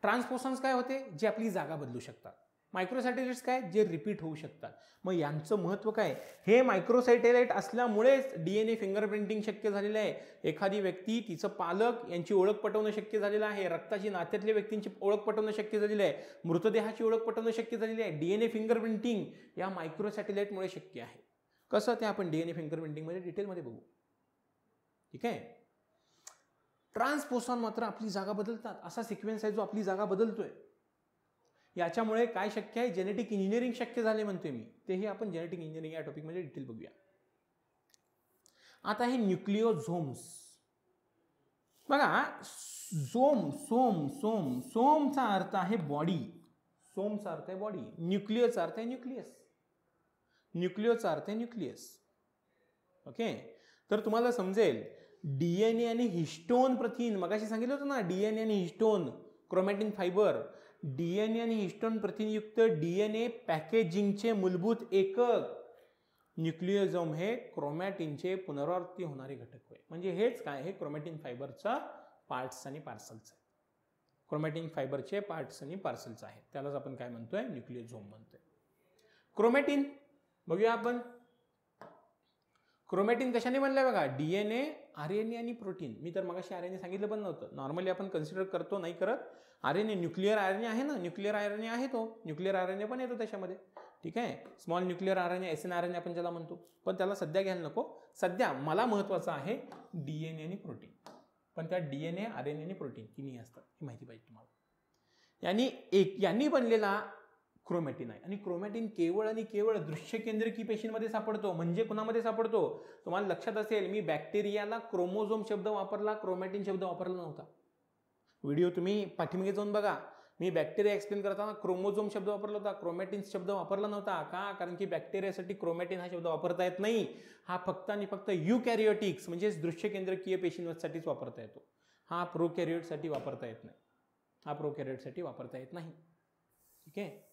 ट्रान्सपोसन्स काय होते, जे आपली जागा बदलू शकतात. मायक्रोसॅटेलाइट्स काय, जे रिपीट होऊ शकतात. मग यांचं महत्त्व काय, हे मायक्रोसॅटेलाइट असल्यामुळेच DNA फिंगरप्रिंटिंग शक्य झालेलं आहे. एखादी व्यक्ती, तिचं पालक यांची ओळख पटवणं शक्य झालेलं आहे. रक्ताची नात्यातल्या व्यक्तींची ओळख पटवणं शक्य झालेलं आहे. मृतदेहाची ओळख पटवणं शक्य झालेली आहे. DNA फिंगरप्रिंटिंग या मायक्रोसॅटेलाइटमुळे शक्य आहे. कसं ते आपण DNA फिंगरप्रिंटिंगमध्ये डिटेलमध्ये बघू. ठीक आहे. ट्रान्सपोसॉन मात्र आपली जागा बदलतात. असा सिक्वेन्स आहे जो आपली जागा बदलतोय. याच्यामुळे काय शक्य आहे, जेनेटिक इंजिनिअरिंग शक्य झाले म्हणतोय मी. तेही आपण जेनेटिक इंजिनिअरिंग या टॉपिकमध्ये डिटेल बघूया. आता हे न्यूक्लिओझोम्स बघा. सोमचा अर्थ आहे बॉडी. सोमचा अर्थ आहे बॉडी. न्यूक्लिओचा अर्थ आहे न्यूक्लियस. न्यूक्लिओचा अर्थ आहे न्यूक्लियस. ओके. तर तुम्हाला समजेल DNA आणि हिस्टोन प्रथिन, मगाशी सांगितलं होतं ना, DNA आणि हिस्टोन क्रोमॅटिन फायबर. DNA आणि हिस्टोन प्रथिनयुक्त DNA पॅकेजिंगचे मूलभूत एकक न्यूक्लिओझोम हे क्रोमॅटिनचे पुनरावृत्ती होणारे घटक होय. म्हणजे हेच काय, हे क्रोमॅटिन फायबरचा पार्ट्स आणि पार्सल्स आहे. क्रोमॅटिन फायबरचे पार्ट्स आणि पार्सल्स आहेत. त्यालाच आपण काय म्हणतोय, न्यूक्लिओझोम म्हणतोय. क्रोमॅटिन बघूया आपण. क्रोमॅटिन कशाने बनलंय बघा, DNA, RNA आणि प्रोटीन. मी तर मगाशी RNA सांगितलं पण नव्हतं. नॉर्मली आपण कन्सिडर करतो, नाही करत. RNA न्यूक्लिअर RNA आहे ना, न्यूक्लिअर RNA आहे तो. न्यूक्लिअर RNA पण येतो त्याच्यामध्ये. ठीक आहे. स्मॉल न्यूक्लिअर RNA, SNRNA आपण ज्याला म्हणतो. पण त्याला सध्या घ्यायला नको. सध्या मला महत्वाचं आहे DNA आणि प्रोटीन. पण त्या DNA, RNA आणि प्रोटीन तिन्ही असतात, ही माहिती पाहिजे तुम्हाला. यांनी बनलेला क्रोमॅटिन आहे. आणि क्रोमॅटिन केवळ आणि केवळ दृश्य केंद्रकी पेशींमध्ये सापडतो. म्हणजे कुणामध्ये सापडतो, तुम्हाला लक्षात असेल मी बॅक्टेरियाला क्रोमोझोम शब्द वापरला, क्रोमॅटिन शब्द वापरला नव्हता. व्हिडिओ तुम्ही पाठीमागे जाऊन बघा. मी बॅक्टेरिया एक्सप्लेन करताना क्रोमोझोम शब्द वापरला होता, क्रोमॅटिन शब्द वापरला नव्हता. का, कारण की बॅक्टेरियासाठी क्रोमॅटिन हा शब्द वापरता येत नाही. हा फक्त आणि फक्त युकॅरियोटिक्स म्हणजेच दृश्य केंद्रकीय पेशींसाठीच वापरता येतो. हा प्रोकॅरियोटसाठी वापरता येत नाही. ठीक आहे.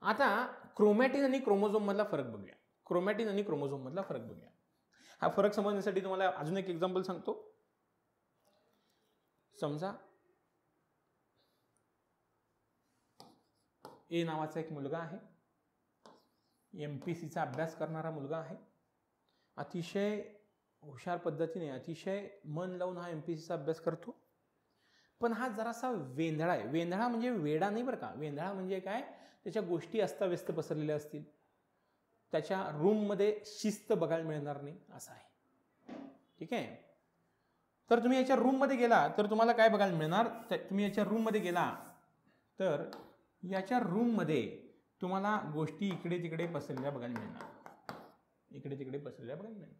आता क्रोमॅटिन आणि क्रोमोझोम मधला फरक बघूया. हा फरक समजण्यासाठी तुम्हाला अजून एक एक्झाम्पल सांगतो. समजा ए नावाचा एक मुलगा आहे. MPSCचा अभ्यास करणारा मुलगा आहे. अतिशय हुशार पद्धतीने, अतिशय मन लावून हा MPSCचा अभ्यास करतो. पण हा जरासा वेंधळा आहे. वेंधळा म्हणजे वेडा नाही बरं का. वेंधळा म्हणजे काय, त्याच्या गोष्टी अस्ताव्यस्त पसरलेल्या असतील. त्याच्या रूममध्ये शिस्त बघायला मिळणार नाही, असं आहे. ठीक आहे. तर तुम्ही याच्या रूममध्ये गेला तर तुम्हाला काय बघायला मिळणार, तुम्ही याच्या रूममध्ये गेला तर याच्या रूममध्ये तुम्हाला गोष्टी इकडे तिकडे पसरलेल्या बघायला मिळणार. इकडे तिकडे पसरलेल्या बघायला मिळणार.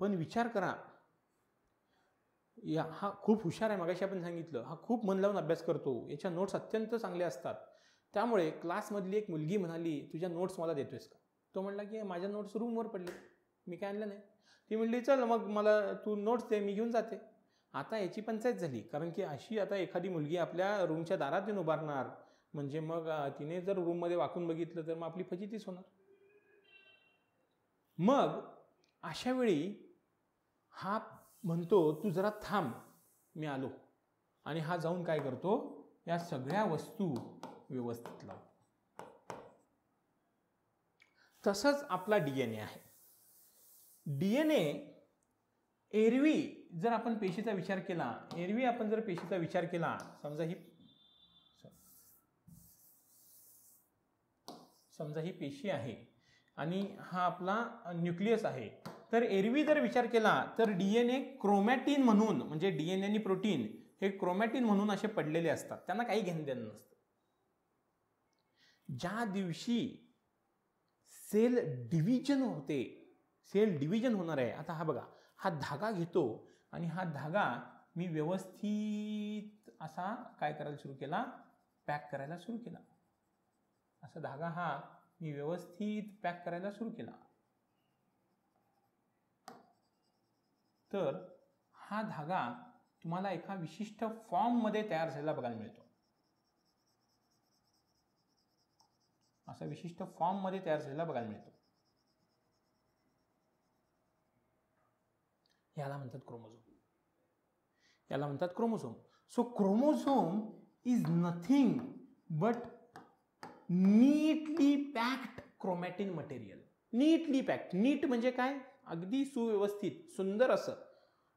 पण विचार करा, हा खूप हुशार आहे, मगाशी आपण सांगितलं, हा खूप मन लावून अभ्यास करतो, याच्या नोट्स अत्यंत चांगल्या असतात. त्यामुळे क्लासमधली एक मुलगी म्हणाली, तुझ्या नोट्स मला देतोयस का? तो म्हणला की माझ्या नोट्स रूमवर पडले, मी काय आणलं नाही. ती म्हणली चल मग मला तू नोट्स दे, मी घेऊन जाते. आता याची पंचायत झाली, कारण की अशी आता एखादी मुलगी आपल्या रूमच्या दारात येऊन उभारणार म्हणजे मग तिने जर रूममध्ये वाकून बघितलं तर मग आपली फजितीच होणार. मग अशा वेळी हा म्हणतो तू जरा थांब, मी आलो. आणि हा जाऊन काय करतो, या सगळ्या वस्तू व्यवस्थित लावतो. तसंच आपला DNA आहे. DNA एरवी जर आपण पेशीचा विचार केला, समजा ही पेशी आहे आणि हा आपला न्यूक्लियस आहे, तर एरवी जर विचार केला तर DNA क्रोमॅटिन म्हणून, म्हणजे DNA आणि प्रोटीन हे क्रोमॅटिन म्हणून असे पडलेले असतात, त्यांना काही घेणं देणं नसतं. ज्या दिवशी सेल डिव्हिजन होणार आहे, आता हा बघा, हा धागा घेतो आणि हा धागा मी व्यवस्थित असा काय करायला सुरू केला, पॅक करायला सुरू केला. असा धागा हा मी व्यवस्थित पॅक करायला सुरू केला. तर हा धागा तुम्हाला एका विशिष्ट फॉर्म मध्ये तयार झालेला बघायला मिळतो. असा विशिष्ट फॉर्म मध्ये तयार झालेला बघायला मिळतो. याला म्हणतात chromosome. So chromosome is nothing but neatly packed chromatin material. Neatly packed, neat म्हणजे काय, अगदी सुव्यवस्थित सुंदर असं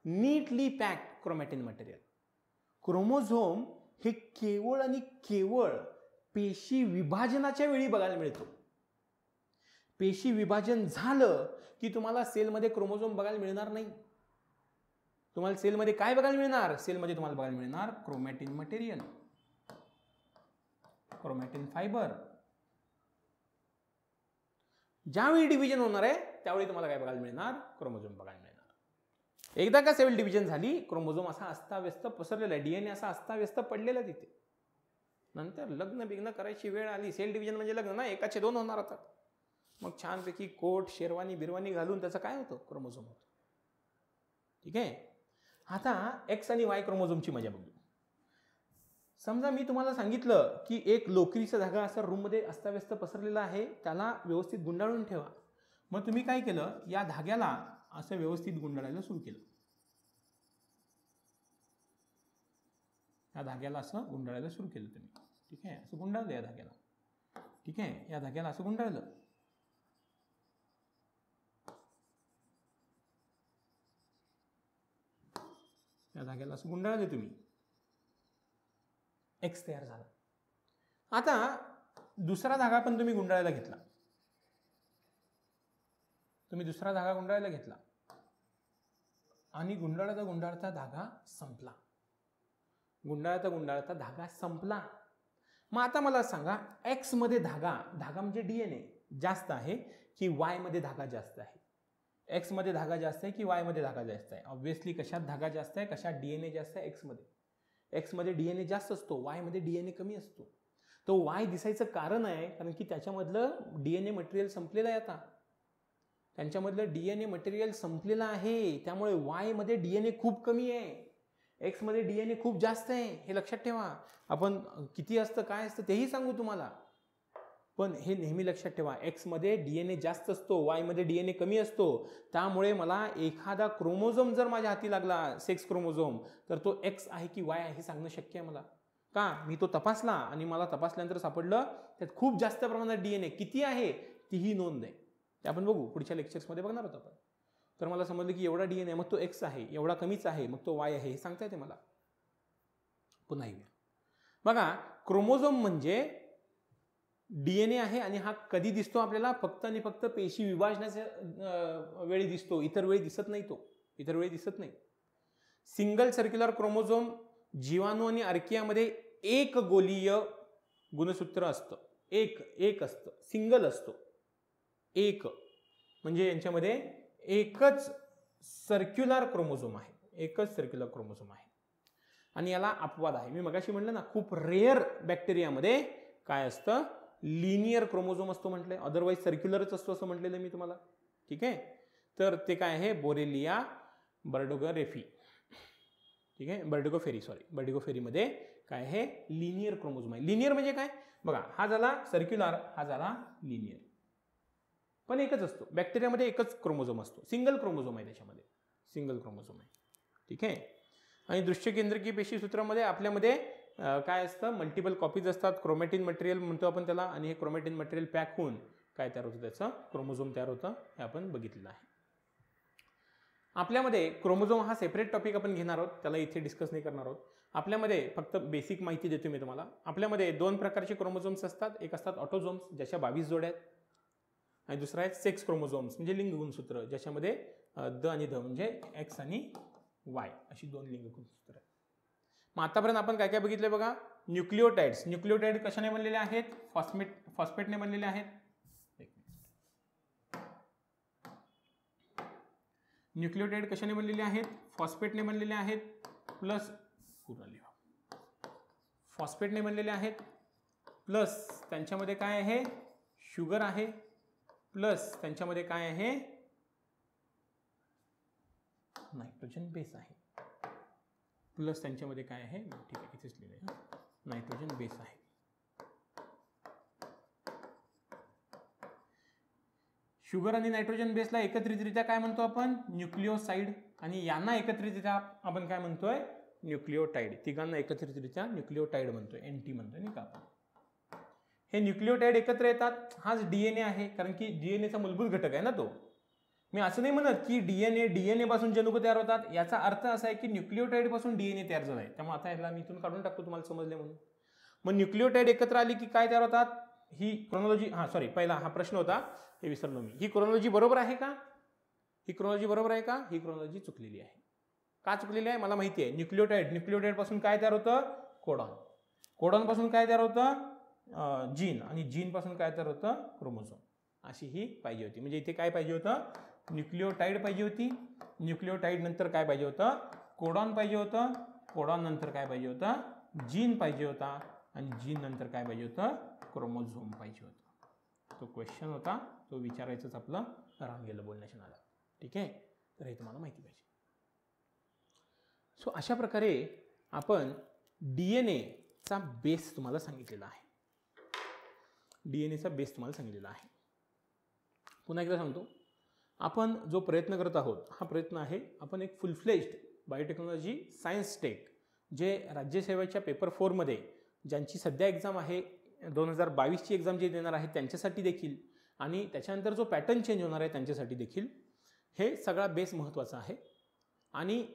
neatly packed chromatin material. Chromosome हे केवळ आणि केवळ पेशी विभाजनाच्या वेळी बघायला मिळतो. पेशी विभाजन झालं की तुम्हाला सेलमध्ये क्रोमोझोम बघायला मिळणार नाही. तुम्हाला सेलमध्ये काय बघायला मिळणार, सेलमध्ये तुम्हाला बघायला मिळणार क्रोमॅटिन मटेरियल, क्रोमॅटिन फायबर. ज्यावेळी डिव्हिजन होणार आहे त्यावेळी तुम्हाला काय बघायला मिळणार, क्रोमोझोम बघायला मिळणार. एकदा का सेल डिव्हिजन झाली, क्रोमोझोम असा अस्ताव्यस्त पसरलेला आहे, DNA असा अस्ताव्यस्त पडलेला तिथे. नंतर लग्न बिग्न करायची वेळ आली, सेल डिव्हिजन म्हणजे लग्न ना, एकाचे 2 होणार होतात. मग छानपैकी कोट शेरवानी बिरवानी घालून त्याचं काय होतं, क्रोमोझोम होतं. ठीक आहे. आता X आणि Y क्रोमोझोमची मजा बघू. समजा मी तुम्हाला सांगितलं की एक लोकरीचा धागा असा रूममध्ये अस्ताव्यस्त पसरलेला आहे, त्याला व्यवस्थित गुंडाळून ठेवा. मग तुम्ही काय केलं, या धाग्याला असं व्यवस्थित गुंडाळायला सुरू केलं. या धाग्याला असं गुंडाळायला सुरू केलं तुम्ही. ठीक आहे, असं गुंडाळलं या धाग्याला. ठीक आहे, या धाग्याला असं गुंडाळलं. या धाग्याला असं गुंडाळले तुम्ही, X तयार झाला. आता दुसरा धागा पण तुम्ही गुंडाळायला घेतला. दुसरा धागा गुंडाळायला घेतला आणि गुंडाळता धागा संपला. गुंडाळता धागा संपला. मग आता मला सांगा, X मध्ये धागा म्हणजे DNA जास्त आहे की Y मध्ये धागा जास्त आहे? X मध्ये धागा जास्त आहे की Y मध्ये धागा जास्त आहे? ऑब्व्हियसली कशात धागा जास्त आहे, कशात DNA जास्त आहे? X मध्ये DNA जास्त असतो, Y मध्ये DNA कमी असतो. तो Y दिसायचं कारण आहे कारण की त्याच्यामधलं DNA मटेरियल संपलेलं आहे. आता त्यांच्यामधलं DNA मटेरियल संपलेलं आहे, त्यामुळे Y मध्ये DNA खूप कमी आहे, X मध्ये DNA खूप जास्त आहे. हे लक्षात ठेवा. आपण किती असतं काय असतं तेही सांगू तुम्हाला, पण हे नेहमी लक्षात ठेवा, X मध्ये DNA जास्त असतो, Y मध्ये DNA कमी असतो. त्यामुळे मला एखादा क्रोमोझोम जर माझ्या हाती लागला, सेक्स क्रोमोझोम, तर तो X आहे की Y आहे हे सांगणं शक्य आहे मला. का? मी तो तपासला आणि मला तपासल्यानंतर सापडलं त्यात खूप जास्त प्रमाणात DNA. किती आहे तीही नोंद आहे, ते आपण बघू पुढच्या लेक्चर्समध्ये बघणार आहोत आपण. तर मला समजलं की एवढा DNA मग तो X आहे, एवढा कमीच आहे मग तो Y आहे, हे सांगता येते मला. पुन्हा येऊया बघा, क्रोमोझोम म्हणजे DNA आहे आणि हा कधी दिसतो आपल्याला? फक्त आणि फक्त पेशी विभाजनाच्या वेळी दिसतो, इतर वेळी दिसत नाही. सिंगल सर्क्युलर क्रोमोझोम जीवाणू आणि अर्कियामध्ये एक गोलीय गुणसूत्र असतं, एक असतं, सिंगल असतो, एक. म्हणजे यांच्यामध्ये एकच सर्क्युलर क्रोमोझोम आहे, एकच सर्क्युलर क्रोमोझोम आहे. आणि याला अपवाद आहे. मी मगाशी म्हटलं ना, खूप रेअर बॅक्टेरियामध्ये काय असतं, लिनियर क्रोमोझोम असतो म्हटलंय, अदरवाईज सर्क्युलरच असतो असं म्हटलेलं मी तुम्हाला. ठीक आहे, तर ते काय आहे, बोरेलिया बर्डोगोफेरी. ठीक आहे, बर्डोगोफेरीमध्ये काय आहे, लिनियर क्रोमोझोम आहे. लिनियर म्हणजे काय बघा, हा झाला सर्क्युलर, हा झाला लिनियर, पण एकच असतो. बॅक्टेरियामध्ये एकच क्रोमोझोम असतो, सिंगल क्रोमोझोम आहे त्याच्यामध्ये, सिंगल क्रोमोझोम आहे. ठीक आहे, आणि दृश्य केंद्रकीय पेशीसूत्रामध्ये आपल्यामध्ये काय असतं, मल्टिपल कॉपीज असतात, क्रोमॅटिन मटेरियल म्हणतो आपण त्याला, आणि हे क्रोमॅटिन मटेरियल पॅक होऊन काय तयार होतं, त्याचं क्रोमोझोम तयार होतं, हे आपण बघितलेलं आहे. आपल्यामध्ये क्रोमोझोम हा सेपरेट टॉपिक आपण घेणार आहोत, त्याला इथे डिस्कस नाही करणार आहोत. आपल्यामध्ये फक्त बेसिक माहिती देतो मी तुम्हाला. आपल्यामध्ये दोन प्रकारचे क्रोमोझोम्स असतात, एक असतात ऑटोझोम्स ज्याच्या 22 जोड्या आहेत, आणि दुसरा आहे सेक्स क्रोमोझोम्स म्हणजे लिंग गुणसूत्र, ज्याच्यामध्ये द आणि ध म्हणजे एक्स आणि वाय अशी दोन लिंग गुणसूत्र आहेत. मग आतापर्यंत आपण काय काय बघितले बघा, न्यूक्लिओटाइड्स. न्यूक्लिओटाइड कशाने बनलेले आहेत, फॉस्फेटने बनलेले आहेत. न्यूक्लिओटाइड कशाने बनलेले आहेत, फॉस्फेटने बनलेले आहेत, प्लस फॉस्फेटने बनलेले आहेत, प्लस त्यांच्यामध्ये काय आहे, शुगर आहे, प्लस त्यांच्यामध्ये काय आहे, नायट्रोजन बेस आहे, प्लस त्यांच्यामध्ये काय आहे, ठीक आहे इथेच लिहिलंय, नायट्रोजन बेस आहे. शुगर आणि नायट्रोजन बेसला एकत्रितरित्या काय म्हणतो आपण, न्यूक्लिओसाइड, आणि यांना एकत्रितरित्या आपण काय म्हणतोय, न्यूक्लिओटाइड. तिघांना एकत्रितरित्या न्यूक्लिओटाइड म्हणतोय, एनटी म्हणतोय नाही का आपण. हे न्यूक्लिओटाइड एकत्र येतात, हाच डीएनए आहे, कारण की डीएनएचा मूलभूत घटक आहे ना तो. मी असं नाही म्हणत की डीएनए पासून जनुक तयार होतात, याचा अर्थ असा आहे की न्यूक्लिओटाइड पासून डीएनए तयार झाला आहे. त्यामुळे आता याला मी इथून काढून टाकतो, तुम्हाला समजले म्हणून. मग न्यूक्लिओटाइड एकत्र आली की काय तयार होतात, ही क्रोनॉलॉजी, पहिला हा प्रश्न होता, हे विसरलो मी. ही क्रोनॉलॉजी बरोबर आहे का, ही क्रोनॉलॉजी बरोबर आहे का, ही क्रोनॉलॉजी चुकलेली आहे. का चुकलेली आहे मला माहिती आहे. न्यूक्लिओटाइड पासून काय तयार होतं, कोडॉन पासून काय तयार होतं, जीन, आणि जीन पासून काय तयार होतं, क्रोमोझोम. अशी ही पाहिजे होती. म्हणजे इथे काय पाहिजे होतं, न्यूक्लिओटाइड पाहिजे होती, न्यूक्लिओटाइड नंतर काय पाहिजे होतं, कोडॉन पाहिजे होतं, कोडॉन नंतर काय पाहिजे होतं, जीन पाहिजे होता, आणि जीन नंतर काय पाहिजे होतं, क्रोमोझोम पाहिजे होतं. तो क्वेश्चन होता, तो विचारायचंच आपलं राहून गेलं बोलण्याच्या नादात. ठीक आहे, तर हे तुम्हाला माहिती पाहिजे. सो अशा प्रकारे आपण डीएनएचा बेस तुम्हाला सांगितलेला आहे. डीएनएचा बेस तुम्हाला सांगितलेला आहे. पुन्हा एकदा सांगतो, आपण जो प्रयत्न करत आहोत हा प्रयत्न आहे, आपण एक full fledged biotechnology science tech, जे राज्यसेवेच्या पेपर 4 मध्ये ज्यांची सध्या एक्झाम आहे, 2022ची एक्झाम जे देणार आहे त्यांच्यासाठी देखील, आणि त्याच्यानंतर जो पॅटर्न चेंज होणार आहे त्यांच्यासाठी देखील हे सगळा बेस महत्त्वाचा आहे. आणि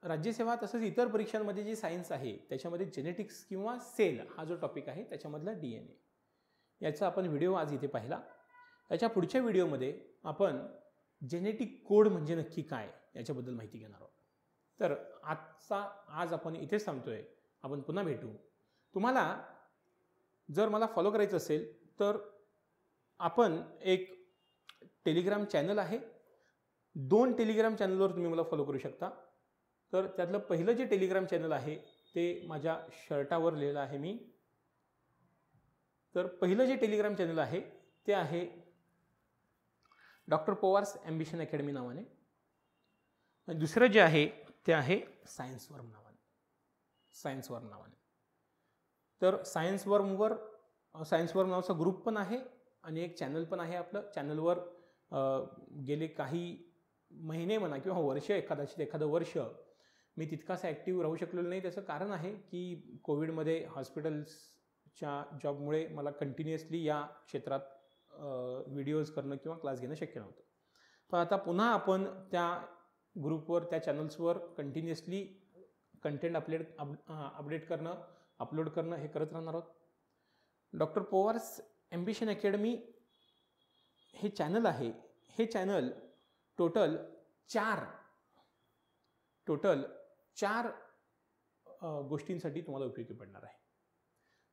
राज्यसेवा तसंच इतर परीक्षांमध्ये जी सायन्स आहे त्याच्यामध्ये जेनेटिक्स किंवा सेल हा जो टॉपिक आहे त्याच्यामधला डीएनए, याचा आपण व्हिडिओ आज इथे पाहिला. त्याच्या पुढच्या व्हिडिओमध्ये आपण जेनेटिक कोड म्हणजे नक्की काय याच्याबद्दल माहिती घेणार आहोत. तर आज आपण इथेच थांबतोय, आपण पुन्हा भेटू. तुम्हाला जर मला फॉलो करायचं असेल तर आपण एक टेलिग्राम चॅनल आहे, 2 टेलिग्राम चॅनलवर तुम्ही मला फॉलो करू शकता. तर त्यातलं पहिलं जे टेलिग्राम चॅनल आहे ते माझ्या शर्टावर लिहिलं आहे मी. तर पहिलं जे टेलिग्राम चॅनल आहे ते आहे डॉक्टर पवार्स ॲम्बिशन अकॅडमी नावाने. आणि दुसरं जे आहे ते आहे सायन्स वर्म नावाने. तर सायन्स वर्म नावाचा ग्रुप पण आहे आणि एक चॅनल पण आहे आपलं. चॅनलवर गेले काही महिने म्हणा किंवा वर्ष, एखादं वर्ष मी तितकासा ॲक्टिव्ह राहू शकलेलो नाही. त्याचं कारण आहे की कोविडमध्ये हॉस्पिटल्सच्या जॉबमुळे मला कंटिन्युअसली या क्षेत्रात व्हिडिओज करणं किंवा क्लास घेणं शक्य नव्हतं. पण आता पुन्हा आपण त्या ग्रुपवर, त्या चॅनल्सवर कंटिन्युअसली कंटेंट अपडेट करणं, अपलोड करणं हे करत राहणार आहोत. डॉक्टर पवार्स ॲम्बिशन अकॅडमी हे चॅनल आहे. हे चॅनल टोटल चार गोष्टींसाठी तुम्हाला उपयोगी पडणार आहे.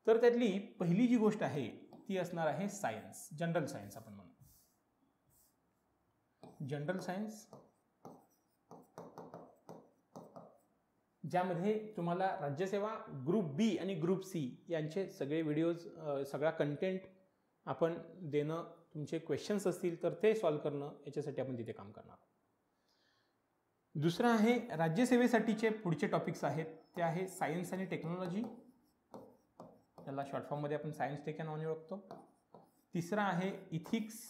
तर त्यातली पहिली जी गोष्ट आहे ती असणार आहे सायन्स, जनरल सायन्स आपण म्हणू. जनरल सायन्स, ज्यामध्ये तुम्हाला राज्यसेवा ग्रुप बी आणि ग्रुप सी यांचे सगळे व्हिडिओज, सगळा कंटेंट आपण देणं, तुमचे क्वेश्चन्स असतील तर ते सॉल्व करणं, याच्यासाठी आपण तिथे काम करणार. दुसरं आहे राज्यसेवेसाठीचे पुढचे टॉपिक्स आहेत ते आहे सायन्स आणि टेक्नॉलॉजी, त्याला शॉर्ट फॉर्ममध्ये आपण सायन्स टेक या नावाने ओळखतो. तिसरा आहे इथिक्स,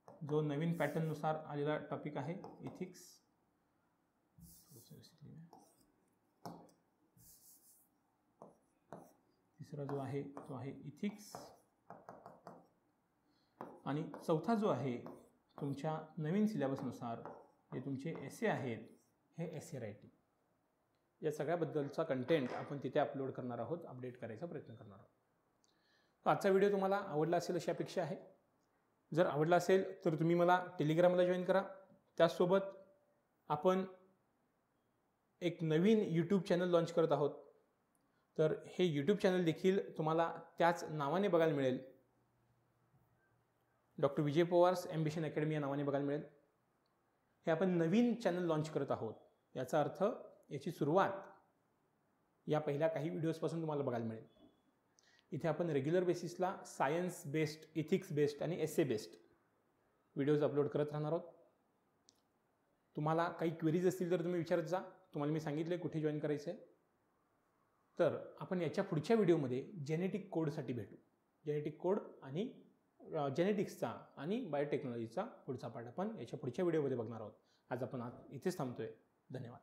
जो नवीन पॅटर्ननुसार आलेला टॉपिक आहे इथिक्स. तिसरा जो आहे तो आहे इथिक्स. आणि चौथा जो आहे तुमच्या नवीन सिलेबसनुसार जे तुमचे एसे आहेत, हे एसे रायटिंग. या सगळ्याबद्दलचा कंटेंट आपण तिथे अपलोड करणार आहोत, अपडेट करायचा प्रयत्न करणार आहोत. तर आजचा व्हिडिओ तुम्हाला आवडला असेल अशी अपेक्षा आहे. जर आवडला असेल तर तुम्ही मला टेलिग्रामला जॉईन करा. त्याचसोबत आपण एक नवीन यूट्यूब चॅनल लॉन्च करत आहोत. तर हे यूट्यूब चॅनल देखील तुम्हाला त्याच नावाने बघायला मिळेल, डॉक्टर विजय पवार्स ॲम्बिशन अकॅडमी या नावाने बघायला मिळेल. हे आपण नवीन चॅनल लॉन्च करत आहोत, याचा अर्थ याची सुरुवात या पहिल्या काही व्हिडिओजपासून तुम्हाला बघायला मिळेल. इथे आपण रेग्युलर बेसिसला सायन्स बेस्ड, इथिक्स बेस्ड आणि एसे बेस्ड व्हिडिओज अपलोड करत राहणार आहोत. तुम्हाला काही क्वेरीज असतील तर तुम्ही विचारत जा. तुम्हाला मी सांगितले कुठे जॉईन करायचं आहे. तर आपण याच्या पुढच्या व्हिडिओमध्ये जेनेटिक कोडसाठी भेटू. जेनेटिक कोड आणि जेनेटिक्सचा आणि बायोटेक्नॉलॉजीचा पुढचा पार्ट आपण याच्या पुढच्या व्हिडिओमध्ये बघणार आहोत. आज आपण इथेच थांबतोय. धन्यवाद.